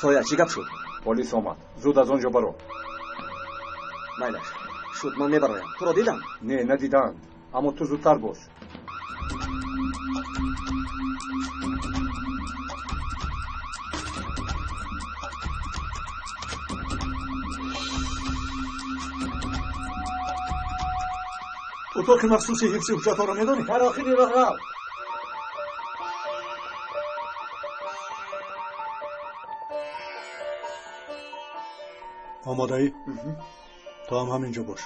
соя чӣ гап шуд? полис омад. зуд аз он ҷо баро. майлаш шуд, ман мебароям. туро дидам? Не, надиданд. аммо ту зудтар бош. اتاق مخصوص حفظ حجت‌ها را می‌دانی؟ در آخری راه. آماده ای؟ تو هم همینجا باش.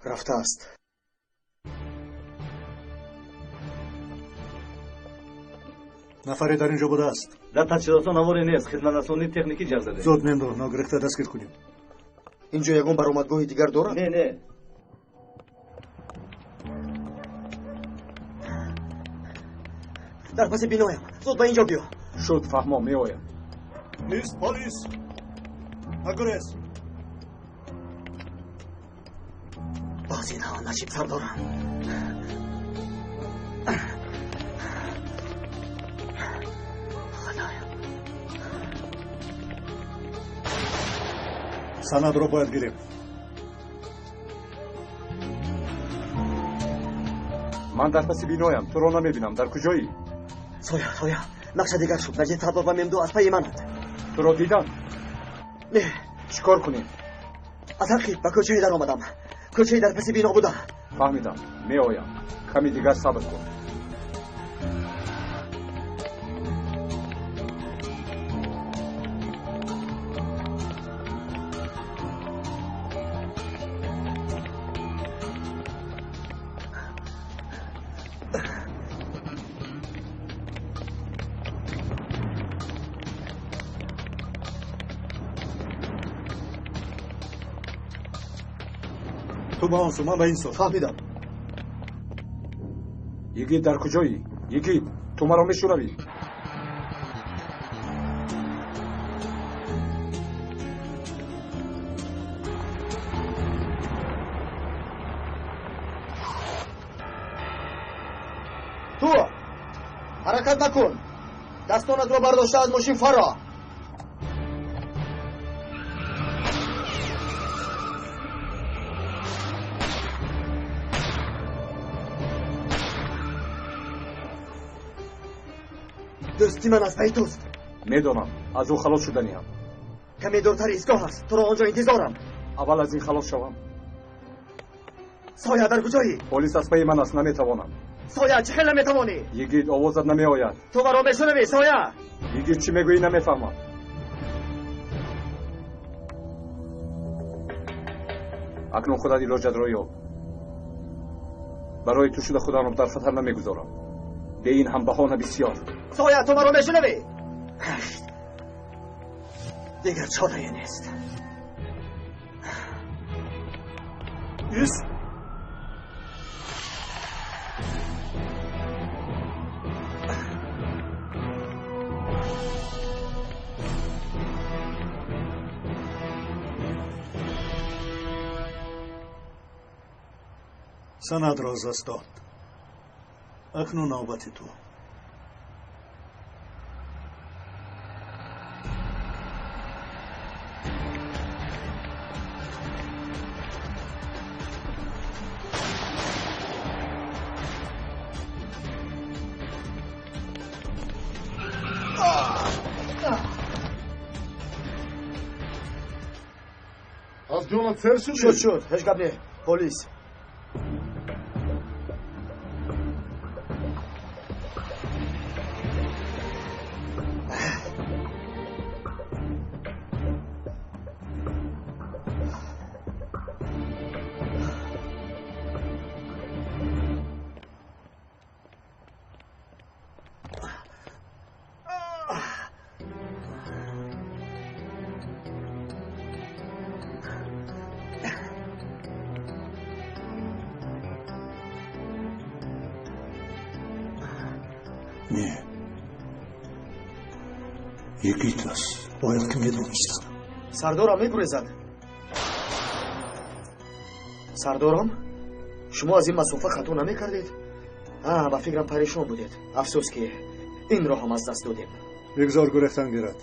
رفته است. نفری در اینجا بوده است. در تجهیزات نواری نیست. خدمترسانی تکنیکی جذب زده. زود مندو ناگرفته دستگیر کنیم. اینجا یگان برآمدگاه دیگر دارد؟ نه. در پس بینایم. زود به اینجا بیا. شد فهمام میآیم. نیست پلیس. نگریز. باز اینها نشیب سر دارند. سند رو باید گیریم. من در پس بینایم. تو را نمیبینم. در کجایی؟ соя нақша дигар шуд. наҷид сардор ва мемду аз пайи мананд. تو را دیدم. не چیکار کنیم؟ аз ҳақиқ ба кӯчаи дар омадам. кӯчаи дар паси бино буда. فهمیدم. میآیم. کمی دیگر صبر کن. تو با آن سو من به این سو. فهمیدم. یگید در کجایی؟ یگید تو مرا میشنوی؟ تو حرکت نکن. دستانت را برداشته از ماشین فرا. دوستی من از پی توست. میدانم. از او خلاص شدنیم. کمی دورتر ایستگاه است. تو را آنجا انتظارم. اول از این خلاص شوم. соя در کجایی؟ پلیس از پی من است. نمیتوانم. соя چه خیلی نمیتوانی؟ یگید آوازت نمیآید. تو مرا میشنوی соя؟ یگید چی میگویی نمیفهمم. اکنون خودت علاجت را یاب. برای تو شده خودم را در خطر نمیگذارم. به این هم بهانه بسیار. соя تو مرا میشنوی؟ دیگر چاره‌ای نیست. ایست. سند را از دست داد. اکنون نوبت تو. از جونت سر شدی؟ شد هیچ گپ نه. پلیس نه یکیت است باید که میدونستم. سردارم میگریزد. سردارم شما از این مسافه خطا نمیکردید؟ با فکرم پریشان بودید. افسوس که این راه هم از دست دادیم. بگذار گرفتن گیرد.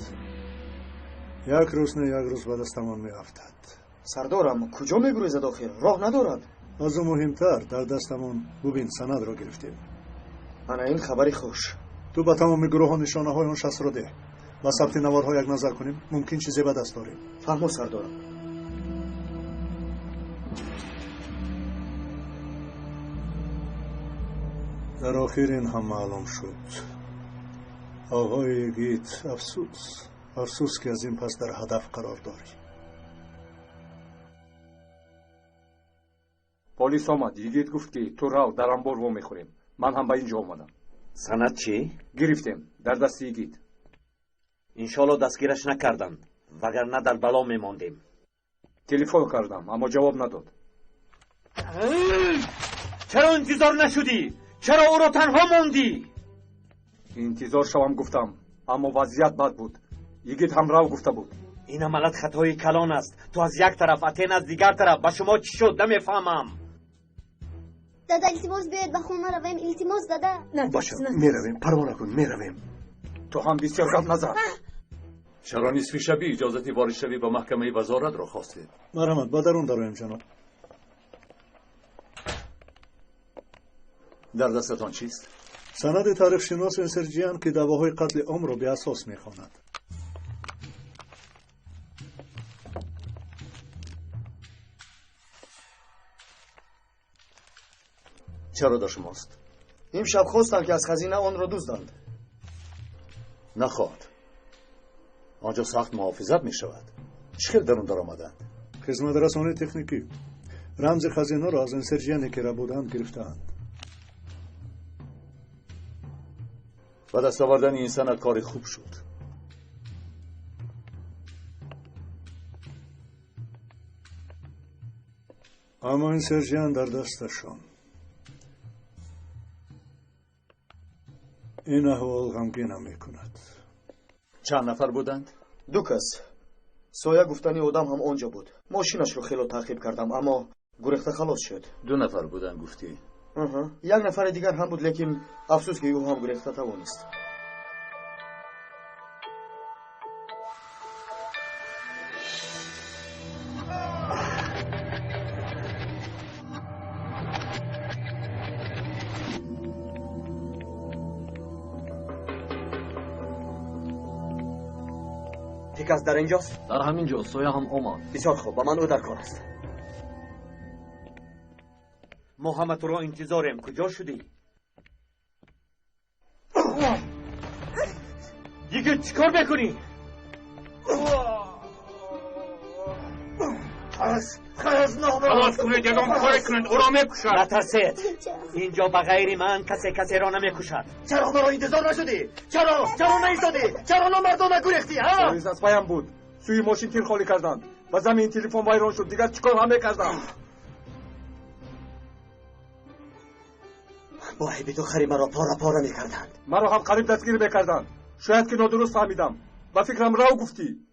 یک روز نه یک روز به دستمان میافتد. سردارم کجا میگریزد آخر؟ راه ندارد. از مهمتر در دستمان ببین سند را گرفتیم. انا این خبری خوش. تو با تمام گروه ها نشانه های آن شخص را ده. با ثبت نوارها یک نظر کنیم. ممکن چیزی به دست داریم. فهمو سردارم. در آخر این هم معلوم شد. آقای گیت افسوس که از این پس در هدف قرار داری. پلیس آمد. یگیت گفت که تو راو در انبار و میخوریم. من هم به اینجا آمدم. سند چی؟ گرفتیم در دست یگیت. انشالله دستگیرش نکردند وگرنه در بلا میماندیم. تلفن کردم اما جواب نداد. چرا انتظار نشدی؟ چرا او را تنها ماندی؟ انتظار شوم گفتم اما وضعیت بد بود. یگیت هم راو گفته بود. این عملت خطای کلان است. تو از یک طرف اتین از دیگر طرف. به شما چی شد نمیفهمم. دادا التماس بیاید به خونه رویم. التماس دادا. باشه میرویم پروا نکن میرویم. تو هم بسیار گپ نزن. چرا نصف شبی اجازت وارد شوی به محکمه وزارت را خواستید؟ مرحمت با درون داریم جناب. در دستتان چیست؟ سند تاریخ شناس انسرجیان که دعواهای قتل عام را به اساس میخواند. چرا در شماست؟ امشب خواستم که از خزینه آن را دزدند. نخواهد. آنجا سخت محافظت می شود. چخیل در اون در آمدند؟ خدمت رسانه تکنیکی رمز خزینه را از انسرجیانی که را بودند گرفتند. و دست آوردن این سند کار خوب شد. اما انسرجیان در دستشان. این احوال غمگینم میکند. چند نفر بودند؟ 2 کس. سایه گفتنی آدم هم آنجا بود. ماشینش رو خیلی تعقیب کردم اما گریخته خلاص شد. 2 نفر بودند گفتی؟ یک نفر دیگر هم بود لیکن افسوس که او هم گریخته توانست. تیکس در اینجاست؟ در همین جا. سویا هم اومد. بسیار خوب. با من او در کار است. محمد را انتظاریم. کجا شدی؟ دیگه چیکار میکنی؟ خلاص نامه خلاص کنید یگان کاری کنید او را میکشد. نترسید. اینجا بغیر من کسی را نمیکشد. چرا مرا انتظار نشدی؟ چرا نایستادی؟ چرا نامردانه گریختی؟ پلیس از پایم بود. سوی ماشین تیر خالی کردند و زمین تلفن ویران شد. دیگر چیکار هم میکردم؟ با عیب دختری مرا پاره میکردند. مرا هم قریب دستگیر میکردند. شاید که نادرست فهمیدم و فکرم راو گفتی.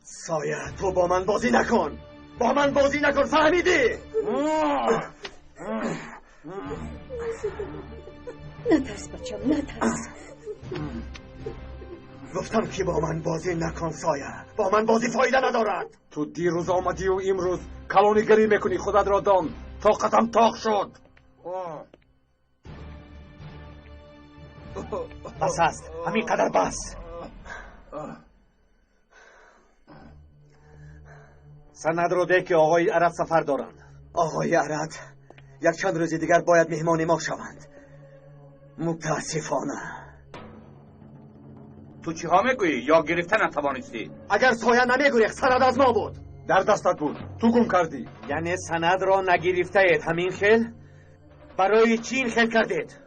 سایه تو با من بازی نکن. فهمیدی؟ نترس بچم نترس. گفتم که با من بازی نکن سایه. با من بازی فایده ندارد. تو دیروز آمدی و امروز کلانیگری میکنی. خودت را دان. طاقتم تاق شد. بس است. همین قدر بس. سند رو ده که آقای عرد سفر دارند. آقای عرد یک چند روز دیگر باید مهمان ما شوند. متاسفانه. تو چی ها میگویی؟ یا گرفته نتوانستی؟ اگر سایه نمیگریخت سند از ما بود. در دستت بود. تو گم کردی. یعنی سند را نگرفته اید همین خیل؟ برای چی این خیل کردید؟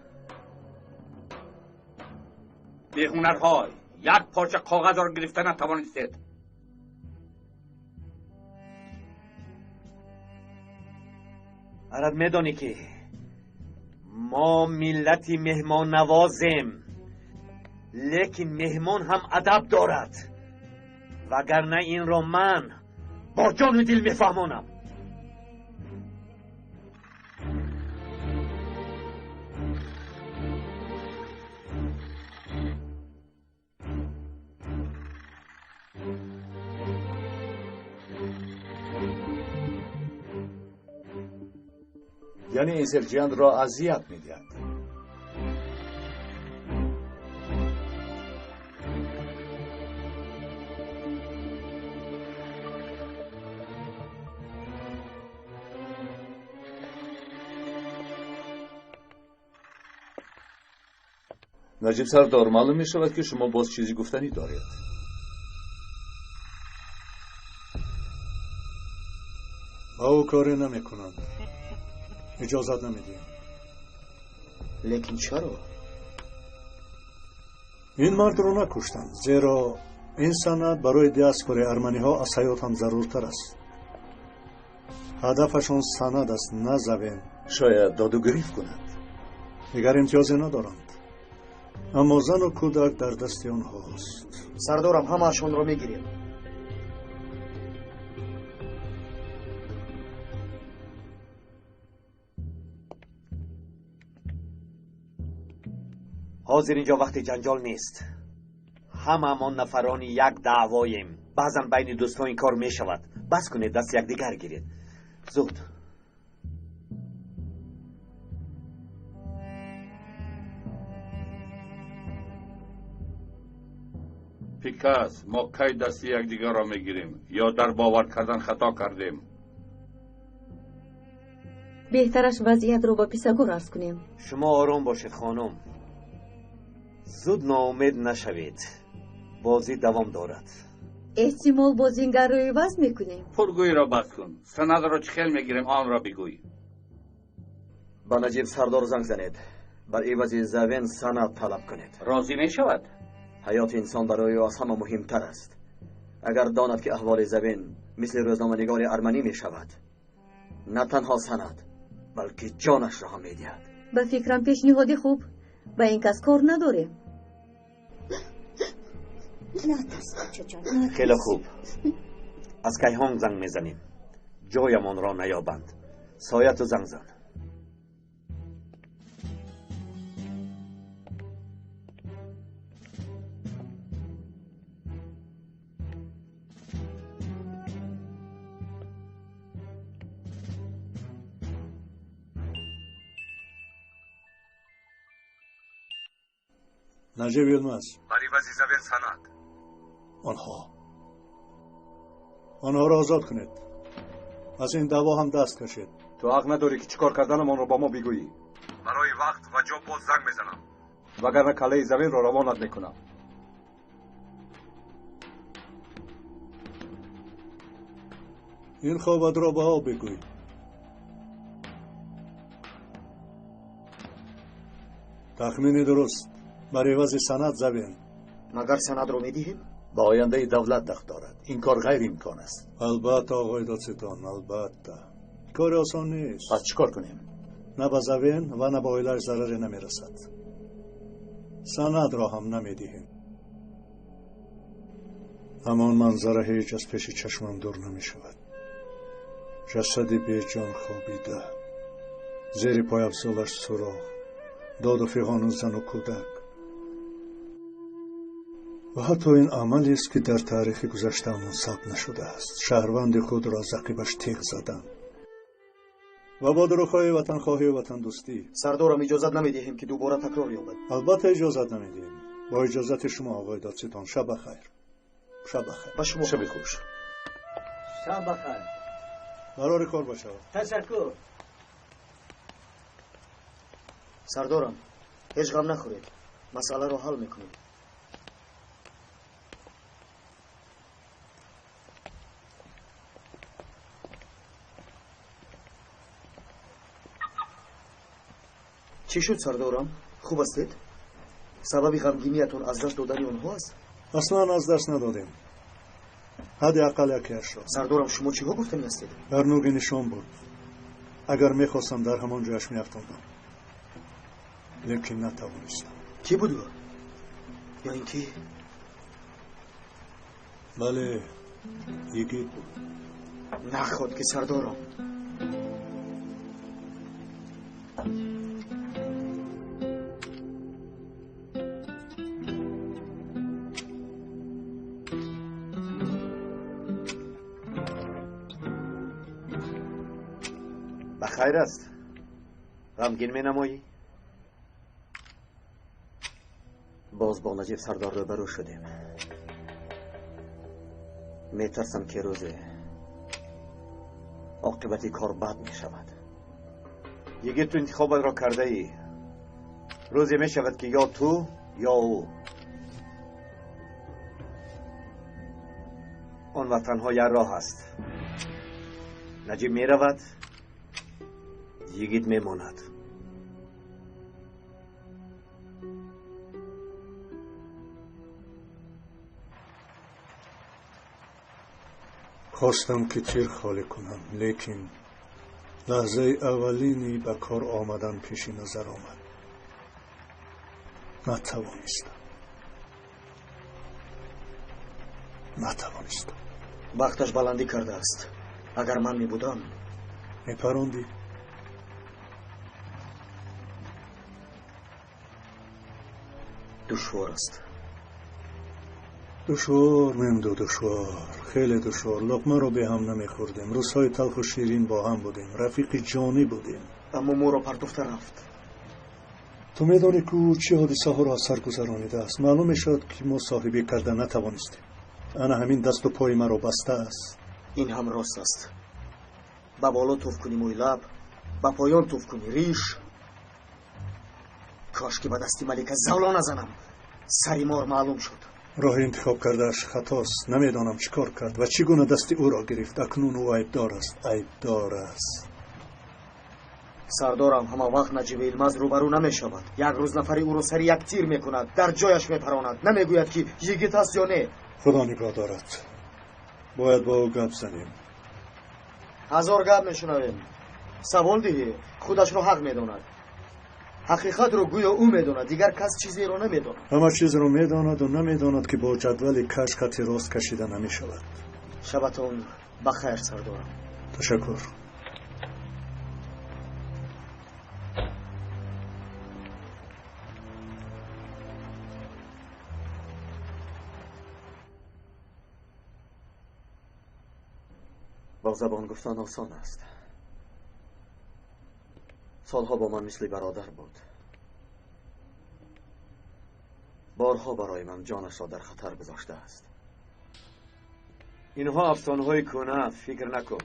به هنرهای یک پارچه کاغذ را گرفته نتوانستید. арад медонӣ ки мо миллати меҳмон навозем, лекин меҳмон ҳам адаб дорад. вагарна инро ман бо ҷону дил мефаҳмонам. یعنی ایزلجیان را اذیت می‌دهد. نجیب سردار، معلوم می شود که شما باز چیزی گفتنی دارید. با او کاری نمی کنند. اجازت نمیدیم. لیکن چرا؟ این مرد رو نکشتند، زیرا این سند برای دیاسپورای ارمنی ها از حیات هم ضرورتر است. هدفشون سند است، نه زبان. شاید داد و گریفت کنند. دیگر امتیازی ندارند. اما زن و کودک در دست آنهاست. سردارم همه‌شون رو میگیریم. حاضر اینجا وقت جنجال نیست. هممان نفرانی یک دعوایم. بعضا بین دوستان این کار می شود. بس کنید دست یکدیگر گیرید. زود. پیکاس، ما کی دست یکدیگر را میگیریم یا در باور کردن خطا کردیم؟ بهترش وضعیت رو با پیسگور عرض کنیم. شما آرام باشید خانم. زود ناامید نشوید. بازی دوام دارد. احتمال بازینگر رو عوض میکنیم. پرگویی را بس کن. سند را چخیل میگیریم، آن را بگوی. با نجیب سردار زنگ زنید. بر عوض زبان سند طلب کنید. راضی میشود؟ حیات انسان برای او از همه مهمتر است. اگر داند که احوال زبان مثل روزنامه‌نگار ارمنی می شود، نه تنها سند بلکه جانش را هم می دهد. به فکرم پیشنهاد خوب با این کس کار نداریم. خیلی خوب. از کیهان زنگ میزنیم. جایمان را نیابند. سایت و زنگ زن. نجیب یلمز، برای وزیزبین سند. آنها را آزاد کنید. از این دعوا هم دست کشید. تو حق نداری که چیکار کردنمان رو با ما بگویی. برای وقت و جا باز زنگ میزنم، وگرنه کله زبین رو روانت میکنم. این خوابت را به ها بگوی. تخمینی درست. برای عوض سند زبین. مگر سند رو میدهیم؟ با آینده دولت دخل دارد. این کار غیر امکان است. البته آقای دادستان، البته. کار آسان نیست. پس چیکار کنیم؟ نه به زبین و نه به اویلش ضرری نمیرسد. سند را هم نمیدهیم. اما منظره هیچ از پیش چشمم دور نمی شود. جسدی بی جان خوابیده، زیر پای افزالش سوراخ، داد و فیغان زن و کودک. و حتی این عملی است که در تاریخ گذشته‌مان ثبت نشده است. شهروند خود را از عقبش تیغ زدن. و با دروغ‌های وطن خواهی و وطن دوستی. سردارم اجازت نمیدهیم که دوباره تکرار یابد. البته اجازت نمیدیم. با اجازت شما آقای دادستان، شب بخیر. شب بخیر. با شما شب خوش. شب بخیر. قرار کار باشه. تشکر. سردارم هیچ غم نخورید. مسئله رو حل میکنیم. چی شد سردارم؟ خوب هستید؟ سبب غمگینیتون از دست دادن اونها است؟ اصلا از دست ندادیم. حداقل یکیش را. سردارم شما چی ها گفتنی هستید؟ در نوگی نشان بود. اگر میخواستم در همان جایش میافتادم، لیکن نتوانستم. کی بود او؟ یا اینکه؟ بله، یگید بود. نخواد که سردارم. بخیر است. غمگین می نمایی؟ باز با نجیب سردار روبرو شدیم. میترسم که روز عاقبتی کار بد می شود. یکی تو انتخابات را کرده ای. روزی می شود که یا تو یا او. آن و تنها یک راه است. نجیب می رود، یگید می ماند. خواستم که تیر خالی کنم، لیکن لحظه اولینی به کار آمدن پیش نظر آمد. نتوانستم. وقتش بلندی کرده است. اگر من می بودم میپراندی. دشوار است. دشوار، خیلی دشوار. لقمه رو به هم نمیخوردیم. روزهای تلخ و شیرین با هم بودیم. رفیق جانی بودیم. اما مو را پرتفته رفت. تو میدانی که چه حادثه ها را سر گذرانیده است. معلوم میشد که ما صاحبی کرده نتوانستیم. انا همین دست و پای مرا بسته است. این هم راست است. با بالا توف کنی موی لب، با پایان توف کنی ریش. کاش که با دستی ملکه زولا نزنم. سری مار معلوم شد. راه انتخاب کردهش خطاست. نمیدانم چیکار کرد و چگونه دستی او را گرفت. اکنون او عیبدار است. سردارم همه وقت نجیب ایلمز روبرو نمی شود. یک روز نفری او را سری یک تیر می کند، در جایش می پراند. نمیگوید که یگیت است یا نه. خدا نگاه دارد. باید با او گپ زنیم. هزار گپ میشنویم. سوال دهی، خودش را حق میداند. حقیقت رو گویا او میداند، دیگر کس چیزی رو نمیداند. همه چیز رو میداند و نمیداند که با جدول کش خط راست کشیده نمیشود. شبتون بخیر سردارم. تشکر. با زبان گفتن آسان است. سالها با من مثل برادر بود. بارها برای من جانش را در خطر گذاشته است. اینها افسانه‌های کهنه، فکر نکن.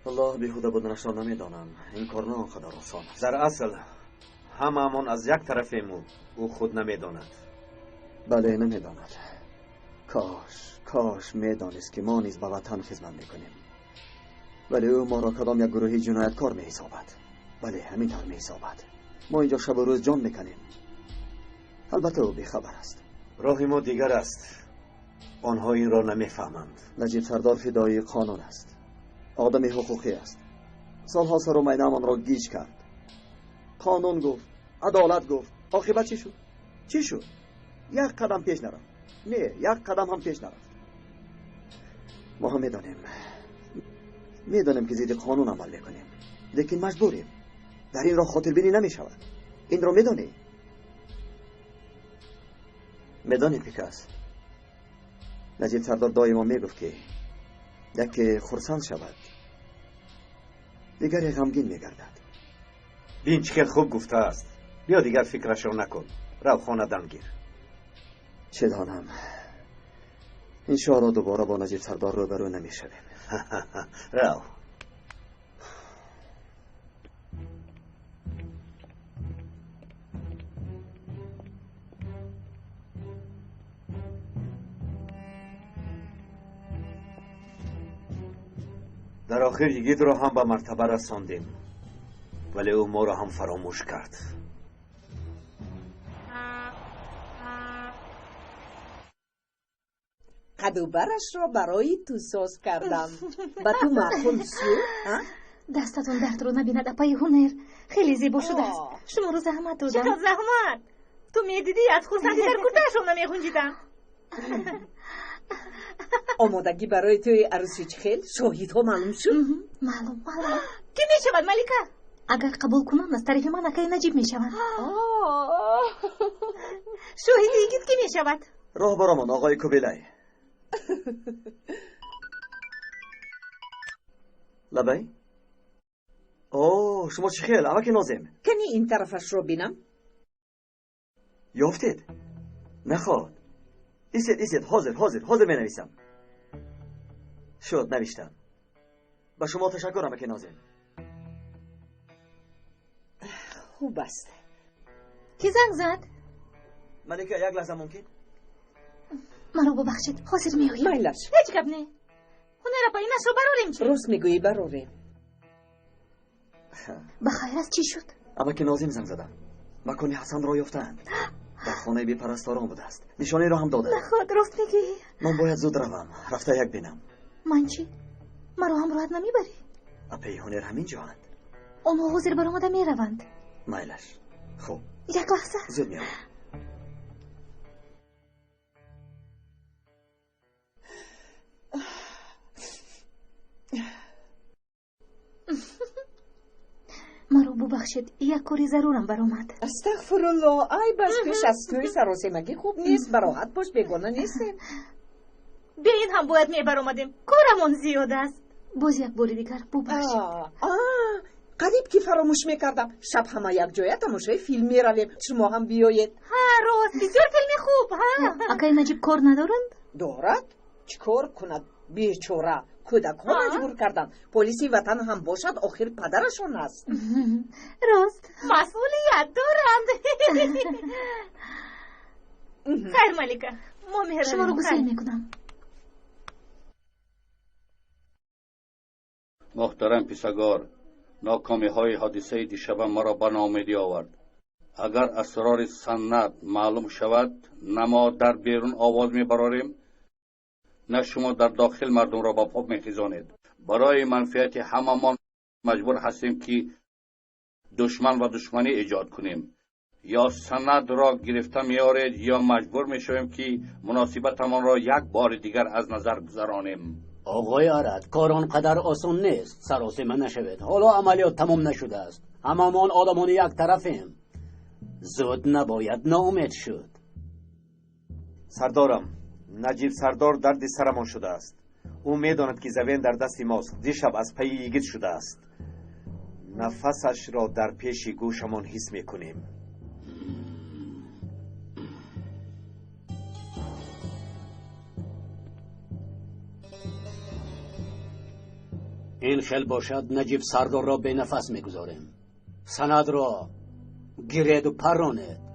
الله بیهوده بودنش را نمیدانم. این کار نه آنقدر آسان است. در اصل هممون از یک طرفیم. او خود نمیداند. بله نمیداند. کاش میدانست که ما نیز به وطن خدمت میکنیم. ولی او ما را کدام یک گروهی جنایتکار میحسابد. بله همینطور میحسابد. ما اینجا شب و روز جان میکنیم. البته او بیخبر است. راه ما دیگر است. آنها این را نمیفهمند. نجیب سردار فدایی قانون است. آدم حقوقی است. سالها سر و مینه‌مان را گیج کرد. قانون گفت، عدالت گفت. عاقبت چی شد؟ یک قدم پیش نرفت. نه، یک قدم هم پیش نرفت. ما هم میدانیم که زیر قانون عمل میکنیم، لیکن مجبوریم. در این راه خاطر بینی نمی شود. این را میدانی پیکاس. نجیب سردار دائما میگفت که یکی خرسند شود دیگری غمگین میگردد. بین چقدر خوب گفته است. بیا دیگر فکرش را نکن. رو خانه دم گیر. چه دانم. این شاه را دوباره با نجیب سردار روبرو نمیشویم. رو. در آخر یگید را هم به مرتبه رساندیم، ولی او ما را هم فراموش کرد. قدوبرش را برای تو ساز کردم. با تو معقول شد؟ دستتون درد رو نبیند اپای هنر خیلی زیبا شده است. شما رو زحمت دادم. چقدر زحمت؟ تو میدیدی از خورسندی در کورتهشون نمیخونجیدم. آمادگی برای توی عروسی چه خیل؟ شاهید ها معلوم شد؟ معلوم. کی میشود ملکه؟ اگر قبول کنم از طریق من اکای نجیب میشود. شاهید ایگید کی میشود؟ راه برامون آقای کوبیلای. لبی؟ اوه شما چه خیل؟ اما که نازم کنی این طرفش رو بینم؟ یافتید؟ نخواد. ایسید حاضر می نویسم. شد نوشتم. با شما تشکرم که نازم. خوب است. کی زنگ زد؟ ملکه یک لحظه ممکن؟ مرا ببخشید حاضر میآیم. مایلش هیچ گپ نه. هنر پای نشو براریم چی؟ روز میگویی براریم. بخیر است چی شد؟ اما که نازم زنگ زدم. مکانی حسن را یافتند. در خانه بی پرستاران بوده است. نشانی را هم داده. نخواد راست میگی. من باید زود روم. رفته یک بینم. من چی؟ مرا هم راحت نمیبری؟ اپی هنر همین جاند. آنها حاضر برآمده میروند. مایلش. خوب. یک لحظه. زود میام. مرا ببخشید یک کاری ضرورم برآمد. استغفرالله. ای بس پیش از توی سراسیمگی خوب نیست. براحت باش بیگانه نیستیم. به این هم باید میبرآمدیم. کارمون زیاد است. باز یک بار دیگر ببخشید. قریب که فراموش میکردم. شب همه یک جای تماشای فیلم میرویم. شما هم بیایید. راست بسیار فیلم خوب. اکای نجیب کار ندارند؟ دارد؟ چیکار کند بیچاره؟ کودکان مجبور کردن. پلیسی وطن هم باشد آخر پدرشون است. راست مسئولیت دارند. خیر ملکه ما مهربانی شما رو گسیل میکنم. محترم پیسگار، ناکامی های حادثه دیشب مرا به ناامیدی آورد. اگر اسرار سند معلوم شود نه ما در بیرون آواز میبراریم نه شما در داخل مردم را با پا میخیزانید. برای منفعت هممان مجبور هستیم که دشمن و دشمنی ایجاد کنیم. یا سند را گرفته میارید یا مجبور میشویم که مناسبتمان را یک بار دیگر از نظر گذرانیم. آقای ارد کار آنقدر آسان نیست. سراسیمه نشود. حالا عملیات تمام نشده است. هممان آدمان یک طرفیم. زود نباید ناامید شد. سردارم نجیب سردار درد سرمان شده است. او میداند که زمین در دست ماست. دیشب از پی یگید شده است. نفسش را در پیش گوشمان حس میکنیم. این خیل باشد نجیب سردار را به نفس میگذاریم. سند را گیرید و پرانید.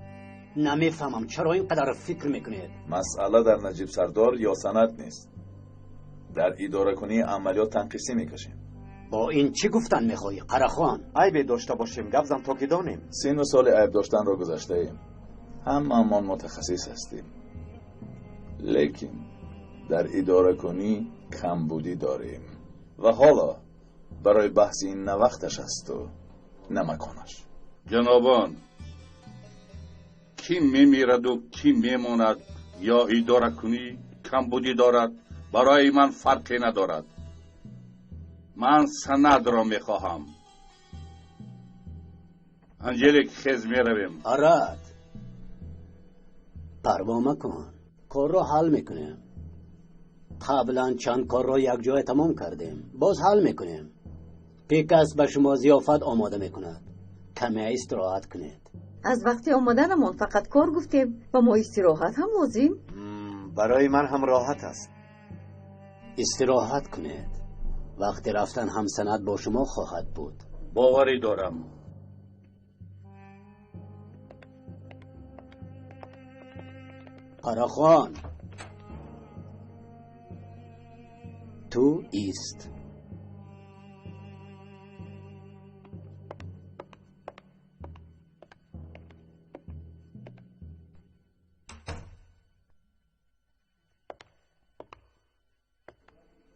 نمیفهمم چرا اینقدر فکر میکنید. مسئله در نجیب سردار یا سند نیست. در اداره کنی عملیات تنقیصی میکشیم. با این چی گفتن میخوایی قراخان؟ عیب داشته باشیم گفزم تا که دانیم. 30 سال عیب داشتن را گذشته ایم. هممون متخصص هستیم. لیکن در اداره کنی کمبودی داریم. و حالا برای بحث این نه وقتش است و نه مکانش. جنابان، کی میمیرد و کی میماند یا اداره کنی کمبودی دارد برای من فرقی ندارد. من سند را میخواهم. انجلیک خیز میرویم. ارد پروا مکن. کار را حل میکنیم. قبلا چند کار را یک جای تمام کردیم. باز حل میکنیم. پیکس به شما ضیافت آماده میکند. کمی استراحت کنید. از وقتی آمدنمون فقط کار گفتیم و ما استراحت هم لازم. برای من هم راحت است. استراحت کنید. وقتی رفتن هم سند با شما خواهد بود. باوری دارم. قراخان تو ایست.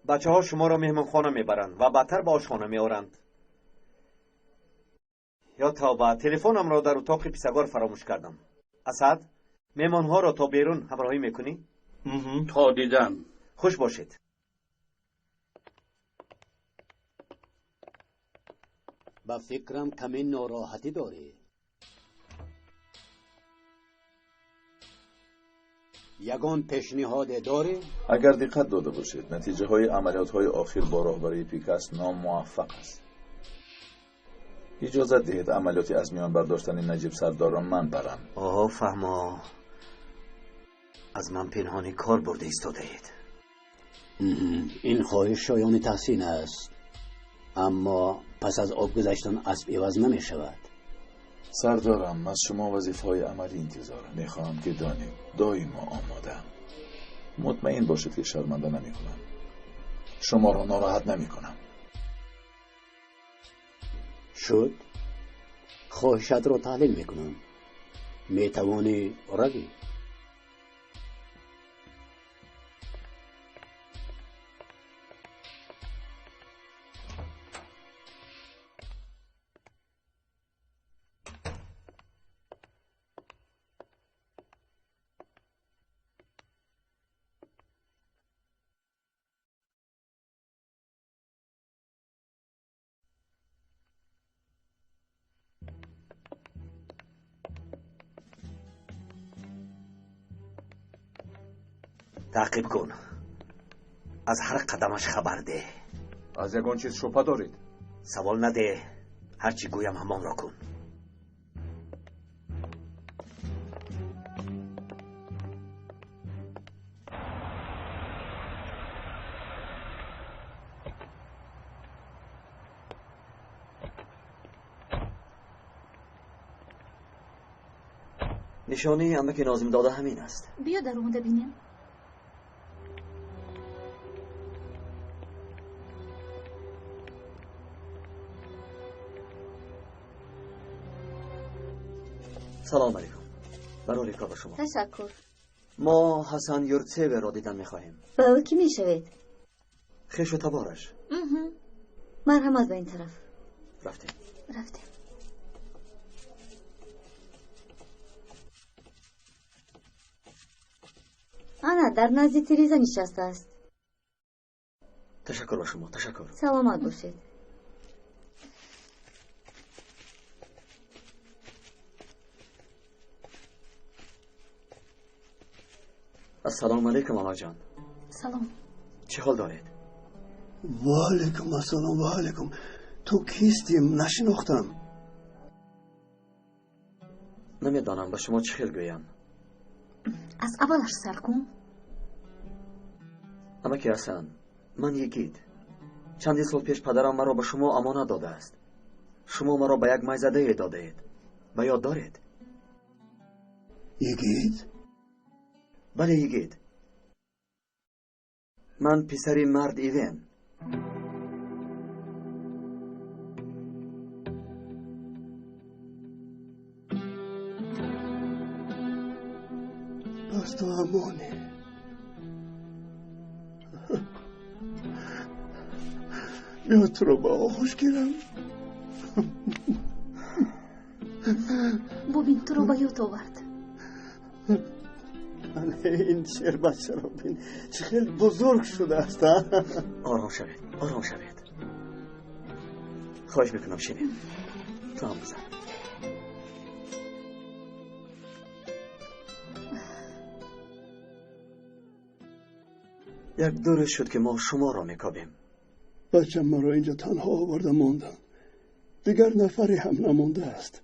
بچه ها شما را مهمان خانه میبرند و بدتر به آشخانه میارند. یا توبه، تلفنم را در اتاق پیسگار فراموش کردم. اسد، مهمانها را تا بیرون همراهی میکنی؟ تا دیدن. خوش باشید. با فکرم کمی ناراحتی داری. یگان پیشنهاد داری؟ اگر دقت داده باشید نتیجه های عملیات های آخر با راهبری پیکاس ناموفق است. اجازه دهید عملیاتی از میان برداشتن نجیب سردار را من برم. فهما از من پنهانی کار برده ایستاده اید. این خواهش شایان تحسین است، اما پس از آب گذشتن اسب عوض نمی شود. سردارم، از شما وظیفه های عملی انتظارم. میخواهم که دانید دائما آمادم. مطمئن باشید که شرمنده نمی کنم. شما را ناراحت نمی کنم. شد؟ خواهشت را تحلیل می کنم. می توانی روی. تعقیب کن. از هر قدمش خبر ده. از یگان چیز شبهه دارید؟ سوال نده. هرچی گویم همان را کن. نشانه عمک ناظم داده همین است. بیا در اون ببینیم. سلام علیکم. برای کار شما. تشکر. ما حسن یورتسیو را دیدن میخواهیم. با او کی میشوید؟ خیش و تبارش. مرحمت به این طرف. رفتیم. آنا در نزد تریزا نشسته است. تشکر با شما. تشکر. سلامت باشید. السلام علیکم آقا جان. سلام. چه حال دارید؟ و علیکم السلام. و علیکم. تو کیستیم؟ نشناختم. نمیدانم به شما چه خیر گویم. از اولش سر کن. اما که حسن، من یکید. چندی سال پیش پدرم مرا به شما امانت داده است. شما مرا به یک میزده داده اید. به یاد دارید؟ یگید؟ بله یگید. من پسری مرد ایوین. پس تو امانی. بیا تو رو با آغوش گیرم. ببین تو رو با یوت آورد. این شیر بچه رو بین چه خیلی بزرگ شده است. آرام شوید. آرام شوید. خواهش میکنم شیرین. تو هم بزن. یک دوره شد که ما شما را میکابیم. بچه ما را اینجا تنها آورده ماندن. دیگر نفری هم نمونده است.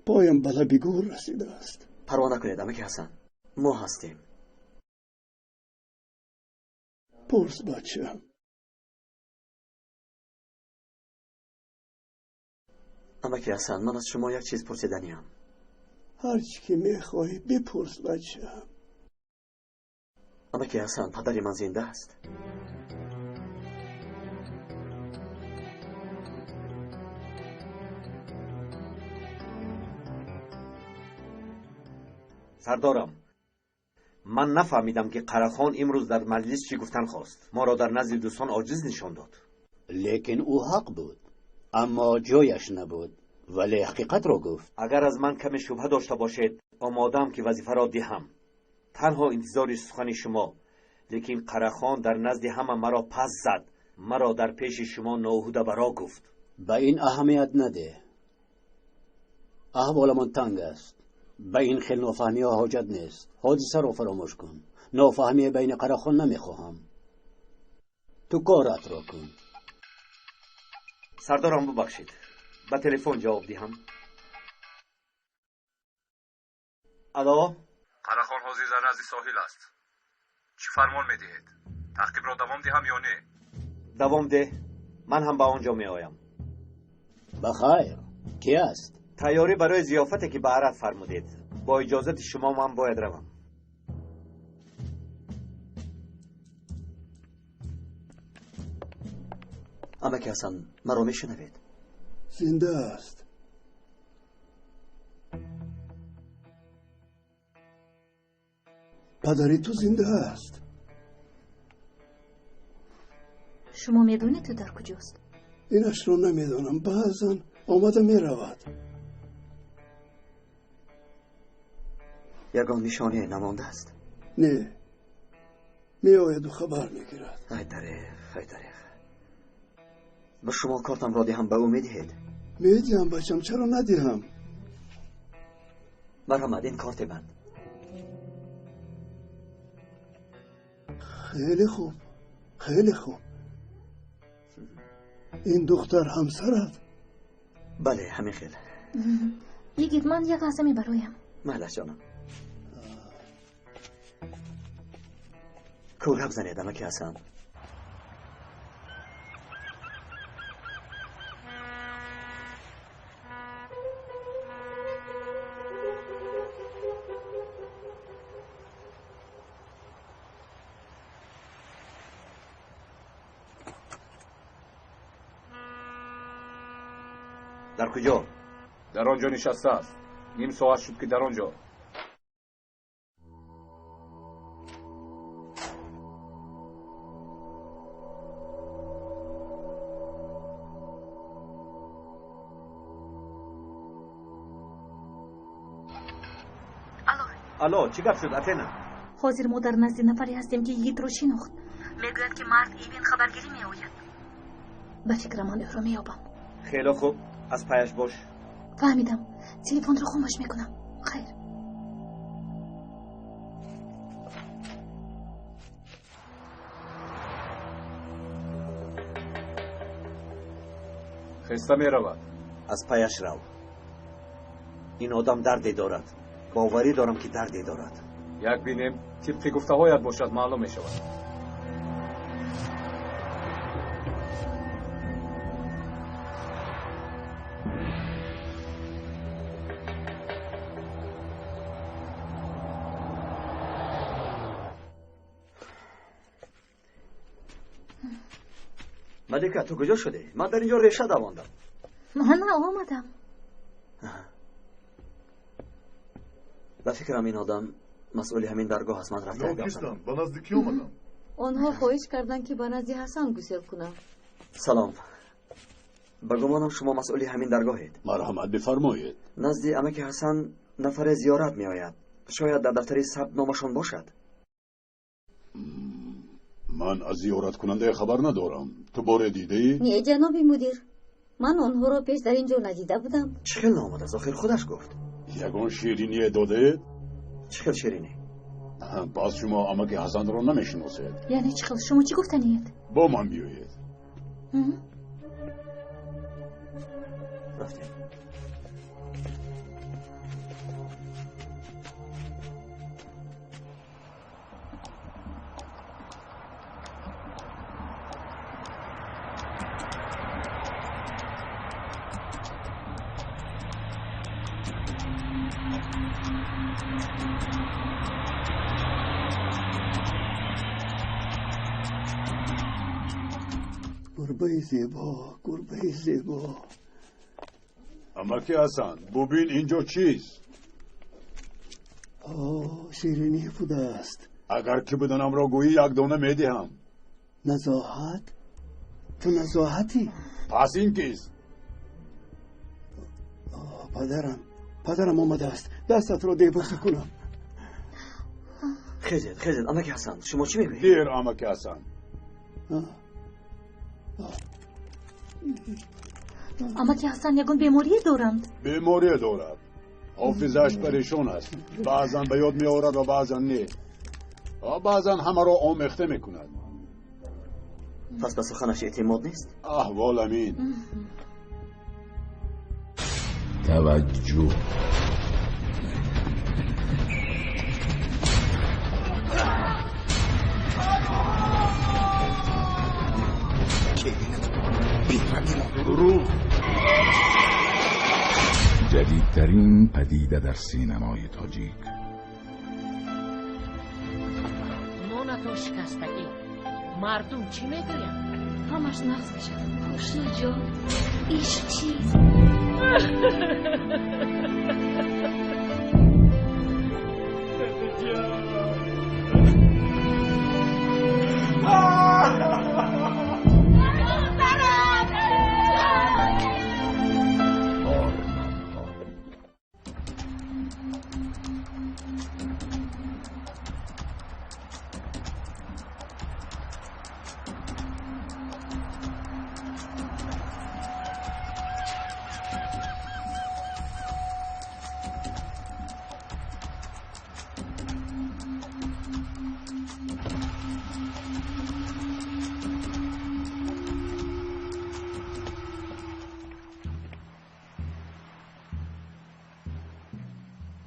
پایم بلا بیگور رسیده است. پروا نکنید عمک حسن. ما هستیم. پرس بچه. عمک حسن، من از شما یک چیز پرسیدنیم. هر چی که میخواهی بپرس بچه. عمک حسن، پدر من زنده است. سردارم، من نفهمیدم که قراخان امروز در مجلس چی گفتن خواست. ما را در نزد دوستان عاجز نشان داد. لیکن او حق بود، اما جایش نبود. ولی حقیقت رو گفت. اگر از من کمی شبهه داشته باشید آمادم که وظیفه را دهم. تنها انتظار سخن شما. لیکن قرخان در نزد همه مرا پس زد. مرا در پیش شما ناهوده برا گفت. به این اهمیت نده. احوال من تنگ است. به این خیل نافهمی ها حاجت نیست. حادثه رو فراموش کن. نافهمی بین قرخان نمیخواهم. تو کارت را کن. سردارم ببخشید. به تلفن جواب دهم. الو؟ قرخان حاضر در نزد ساحل است. چی فرمان میدهید؟ تعقیب را دوام دهم یا نه؟ دوام ده. من هم به آنجا می آیم. بخیر. کی است؟ تیاری برای ضیافتی که به عرض فرمودید. با اجازت شما من باید روم. اما که حسن مرا میشنوید؟ زنده است. پدری تو زنده است. شما میدونید تو در کجاست؟ اینش رو نمیدونم. بعضا آمده میرود. یگان نشانه نمانده است؟ نه. می آید و خبر میگیرد. ای دریغ. به شما کارتم را دهم به او میدهید؟ میدیم بچم، چرا ندهم؟ مرحمت این کارت من. خیلی خوب. خیلی خوب. این دختر همسرت؟ بله همین خیلی. یگید من یک لحظه میبرایم. مهلش جانم. کور زنید اما که حسن. در کجا؟ در آنجا نشسته است. نیم ساعت شد که در آنجا. الو چی گپ شد اتینا؟ حاضر ما در نزد نفری هستیم که یگید رو شناخت. میگوید که مرد ایوین خبرگیری میآید. به فکر من او رو میابم. خیلی خوب از پایش باش. فهمیدم. تلفن رو خاموش میکنم. خیر. خسته میرود. از پایش رو. این آدم دردی دارد. باوری دارم که دردی دارد. یک بینیم طبق گفته هایت باشد معلوم می شود. ملکه تو کجا شده؟ من در اینجا ریشه دواندم. من آمدم. به فکرم این آدم مسئولی همین درگاه است. من رفته ناکستم با نزدیکی آمدم. آنها خواهش کردن که به نزد حسن گسل کنم. سلام. به گمانم شما مسئولی همین درگاهید. مرحمت بفرمایید. نزد عمک حسن نفر زیارت می آید. شاید در دفتر ثبت نامشون باشد. من از زیارت کننده خبر ندارم. تو باره دیدی؟ نه جناب مدیر. من آنها را پیش در اینجا ندیده بودم. چه خیلی آمد از آخر خودش گفت. یگان شیرینی داده؟ چه خیلی شیرینی؟ پس شما عمک حسن را نمیشناسید. یعنی چه خیلی؟ شما چی گفتنید؟ با من بیایید. رفتیم. گربه زیبا. عمک حسن ببین اینجا چیست؟ شیرینی بوده است. اگر که بدانم را گویی یک دانه میدهم. نزاحت؟ تو نزاحتی؟ پس این کیست؟ پدرم آمده است. دستت را بوسه کنم. خیزید امک حسن، شما چی میگویید؟ دیر امک حسن. امک حسن یگون بیماری دارند. بیماری دارد. حافظش پریشان است. بعضا به یاد می آورد و بعضا نه. و بعضا همه را آمیخته می کند. پس به سخنش اعتماد نیست؟ احوال امین. توجه. جدیدترین پدیده در سینمای تاجیک. نون شکستگی. مردم چی میگویند؟ همش نقص میشه. خوشنو جان ایش چی؟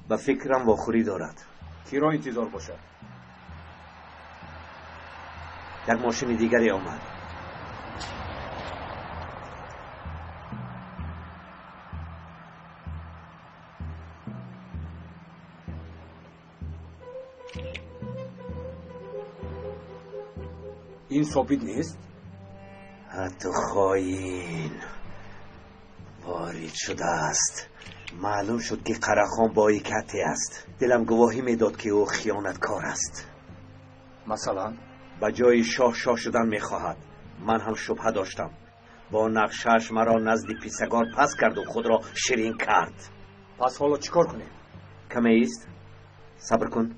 به فکرم واخوری دارد. کی را انتظار باشد؟ یک ماشین دیگری آمد. این ثابت نیست؟ حتی خاین وارد شده است. معلوم شد که قرخان با کتی است. دلم گواهی میداد که او خیانتکار است. مثلا؟ به جای شاه شدن میخواهد. من هم شبهه داشتم. با نقشش مرا نزد پیسگار پس کرد و خود را شیرین کرد. پس حالا چیکار کنیم؟ کمی ایست. صبر کن.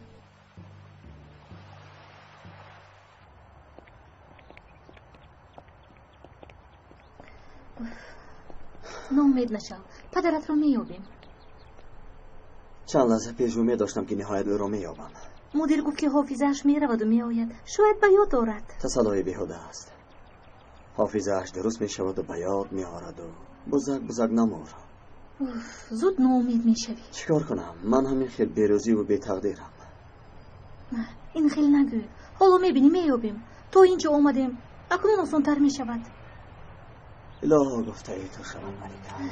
ناامید نشو. پدرت رو میابیم. چند لحظه پیش امید داشتم که نهایت او را میابم. مدیر گفت که حافظه‌اش میرود و میآید. شاید به یاد دارد. تسلای بیهوده است. حافظه‌اش درست میشود و به یاد میآورد و بزرگ نمور. زود ناامید میشوی. چیکار کنم؟ من همین خیلی بیروزی و بی تقدیرم. نه این خیلی نگو. حالا میبینی میابیم. تا اینجا آمدیم. اکنون آسان‌تر میشود. الهی گفته ای تو شبم ملیکم.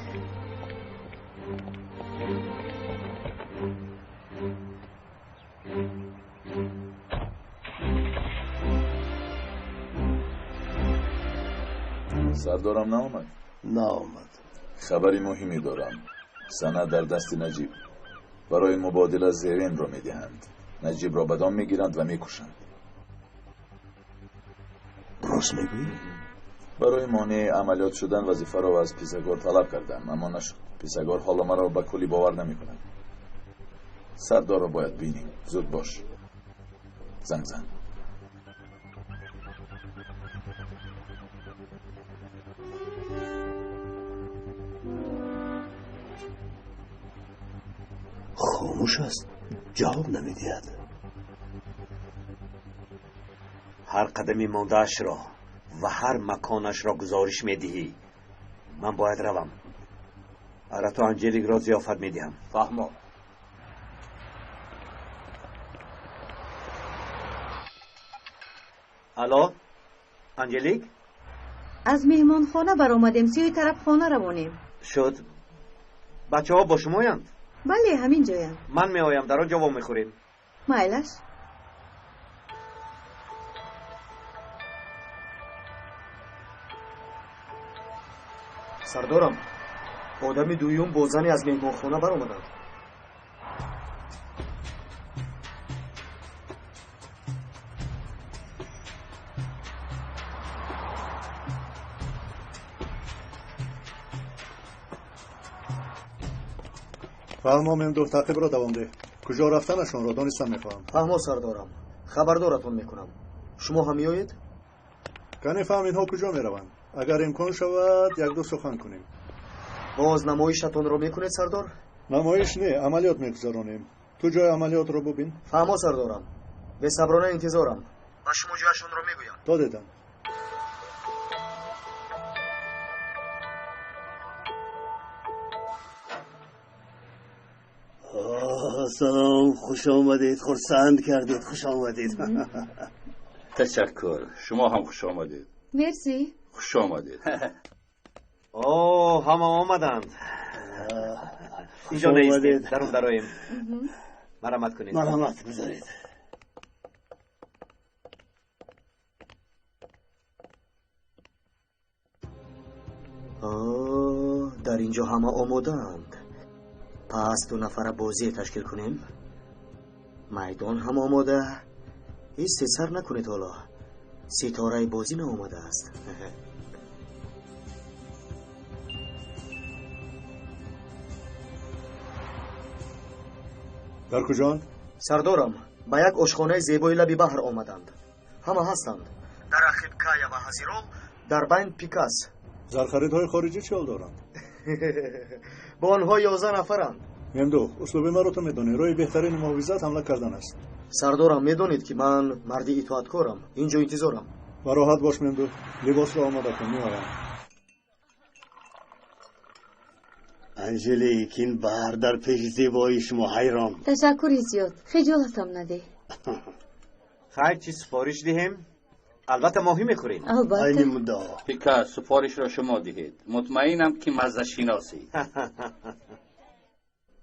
سردارم نآمد؟ نآمد. خبری مهمی دارم. سند در دست نجیب. برای مبادله زرین را میدهند. نجیب را بدان میگیرند و میکشند. راست میگویی؟ برای مانع عملیات شدن وظیفه را از پیسگار طلب کردم، اما نشد. پیسگار حالا مرا به کلی باور نمی کند. سردار را باید بینیم. زود باش. زنگ زن. خاموش است. جواب نمیدهد. هر قدمی ماندهش را و هر مکانش را گزارش میدهی. من باید روم. ارتو انجلیک را ضیافت میدهم. فهمم. الو انجلیک؟ از مهمان خانه برآمدیم. سوی طرف خانه روانیم. شد. بچه ها با شمایند؟ بله همین جایند. من می آیم. در آنجا میخوریم. مایلش. سردارم آدم دویم با زنی از مهمانخانه برآمدند. فهمو ممدوح تعقیب را دوام ده. کجا رفتنشون را دانستم میخواهم. فهمو سردارم. خبردارتون میکنم. شما هم میایید؟ کنی فهم اینها کجا میروند؟ اگر امکان شود یک دو سخن کنیم. باز نمایشتون رو میکنید سردار؟ نمایش نه، عملیات میگذرانیم. تو جای عملیات رو ببین. فهمو سردارم. به صبرانه انتظارم. و شما جایشون رو میگویم. تا دیدم. سلام، خوش آمدید. خرسند کردید. خوش آمدید. تشکر. شما هم خوش آمدید. مرسی. خوش آمدید. همه آمدند. اینجا نیستید. درون درایم. مرحمت کنید. مرحمت بذارید. در اینجا همه آمادند. پس 2 نفر بازی تشکیل کنیم. میدان هم آماده. هیچ سر نکنید. حالا ستاره بازی آماده است. در کجان؟ سردارم با یک آشخانه زیبای لبی بحر آمدند. همه هستند. در اخیبکایا و هزیرول، در بین پیکاس. زرخریدهای خارجی چه حال دارند؟ با آنها 11 نفرند. ممدوح، اسلوب مرا تو میدانی. رای بهترین محافظت حمله کردن است. سردارم میدونید که من مردی اطاعتکارم. اینجا انتظارم. و راحت باش ممدوح. لباس را آماده کن. میآیم. انجلیک، این بحر در پیش زیبایی شما حیران. تشکری زیاد. خجالتم نده. خیلی چی سفارش دهیم؟ البته ماهی میخوریم. البته. پیکاس، سفارش را شما دهید. مطمئنم که مزه شناسی.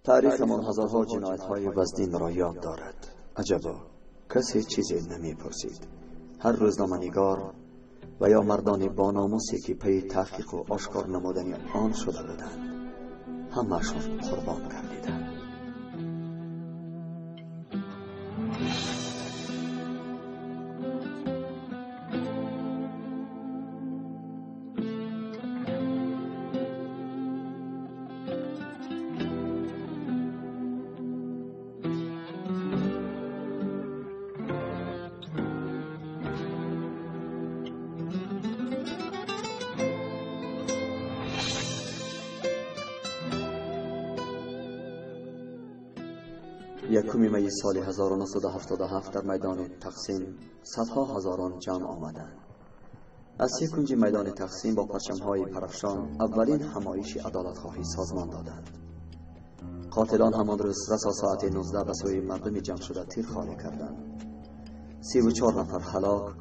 تاریخمان هزارها جنایت‌های وزدین را یاد دارد. عجبا، کسی چیزی نمی‌پرسید. هر روزنامه‌نگار و یا مردان با ناموسی که پی تحقیق و آشکار نمودن آن شده بودند، همه‌شان قربان گردیدند. یکم می سال 1977 در میدان تقسیم صدها هزاران جمع آمدند. از 3 کنج میدان تقسیم با پرچم‌های پرافشان اولین همایش عدالت‌خواهی سازمان دادند. قاتلان همان روز رسا ساعت 19 به سوی مردم جمع شده تیرخواره کردند. 34 نفر هلاک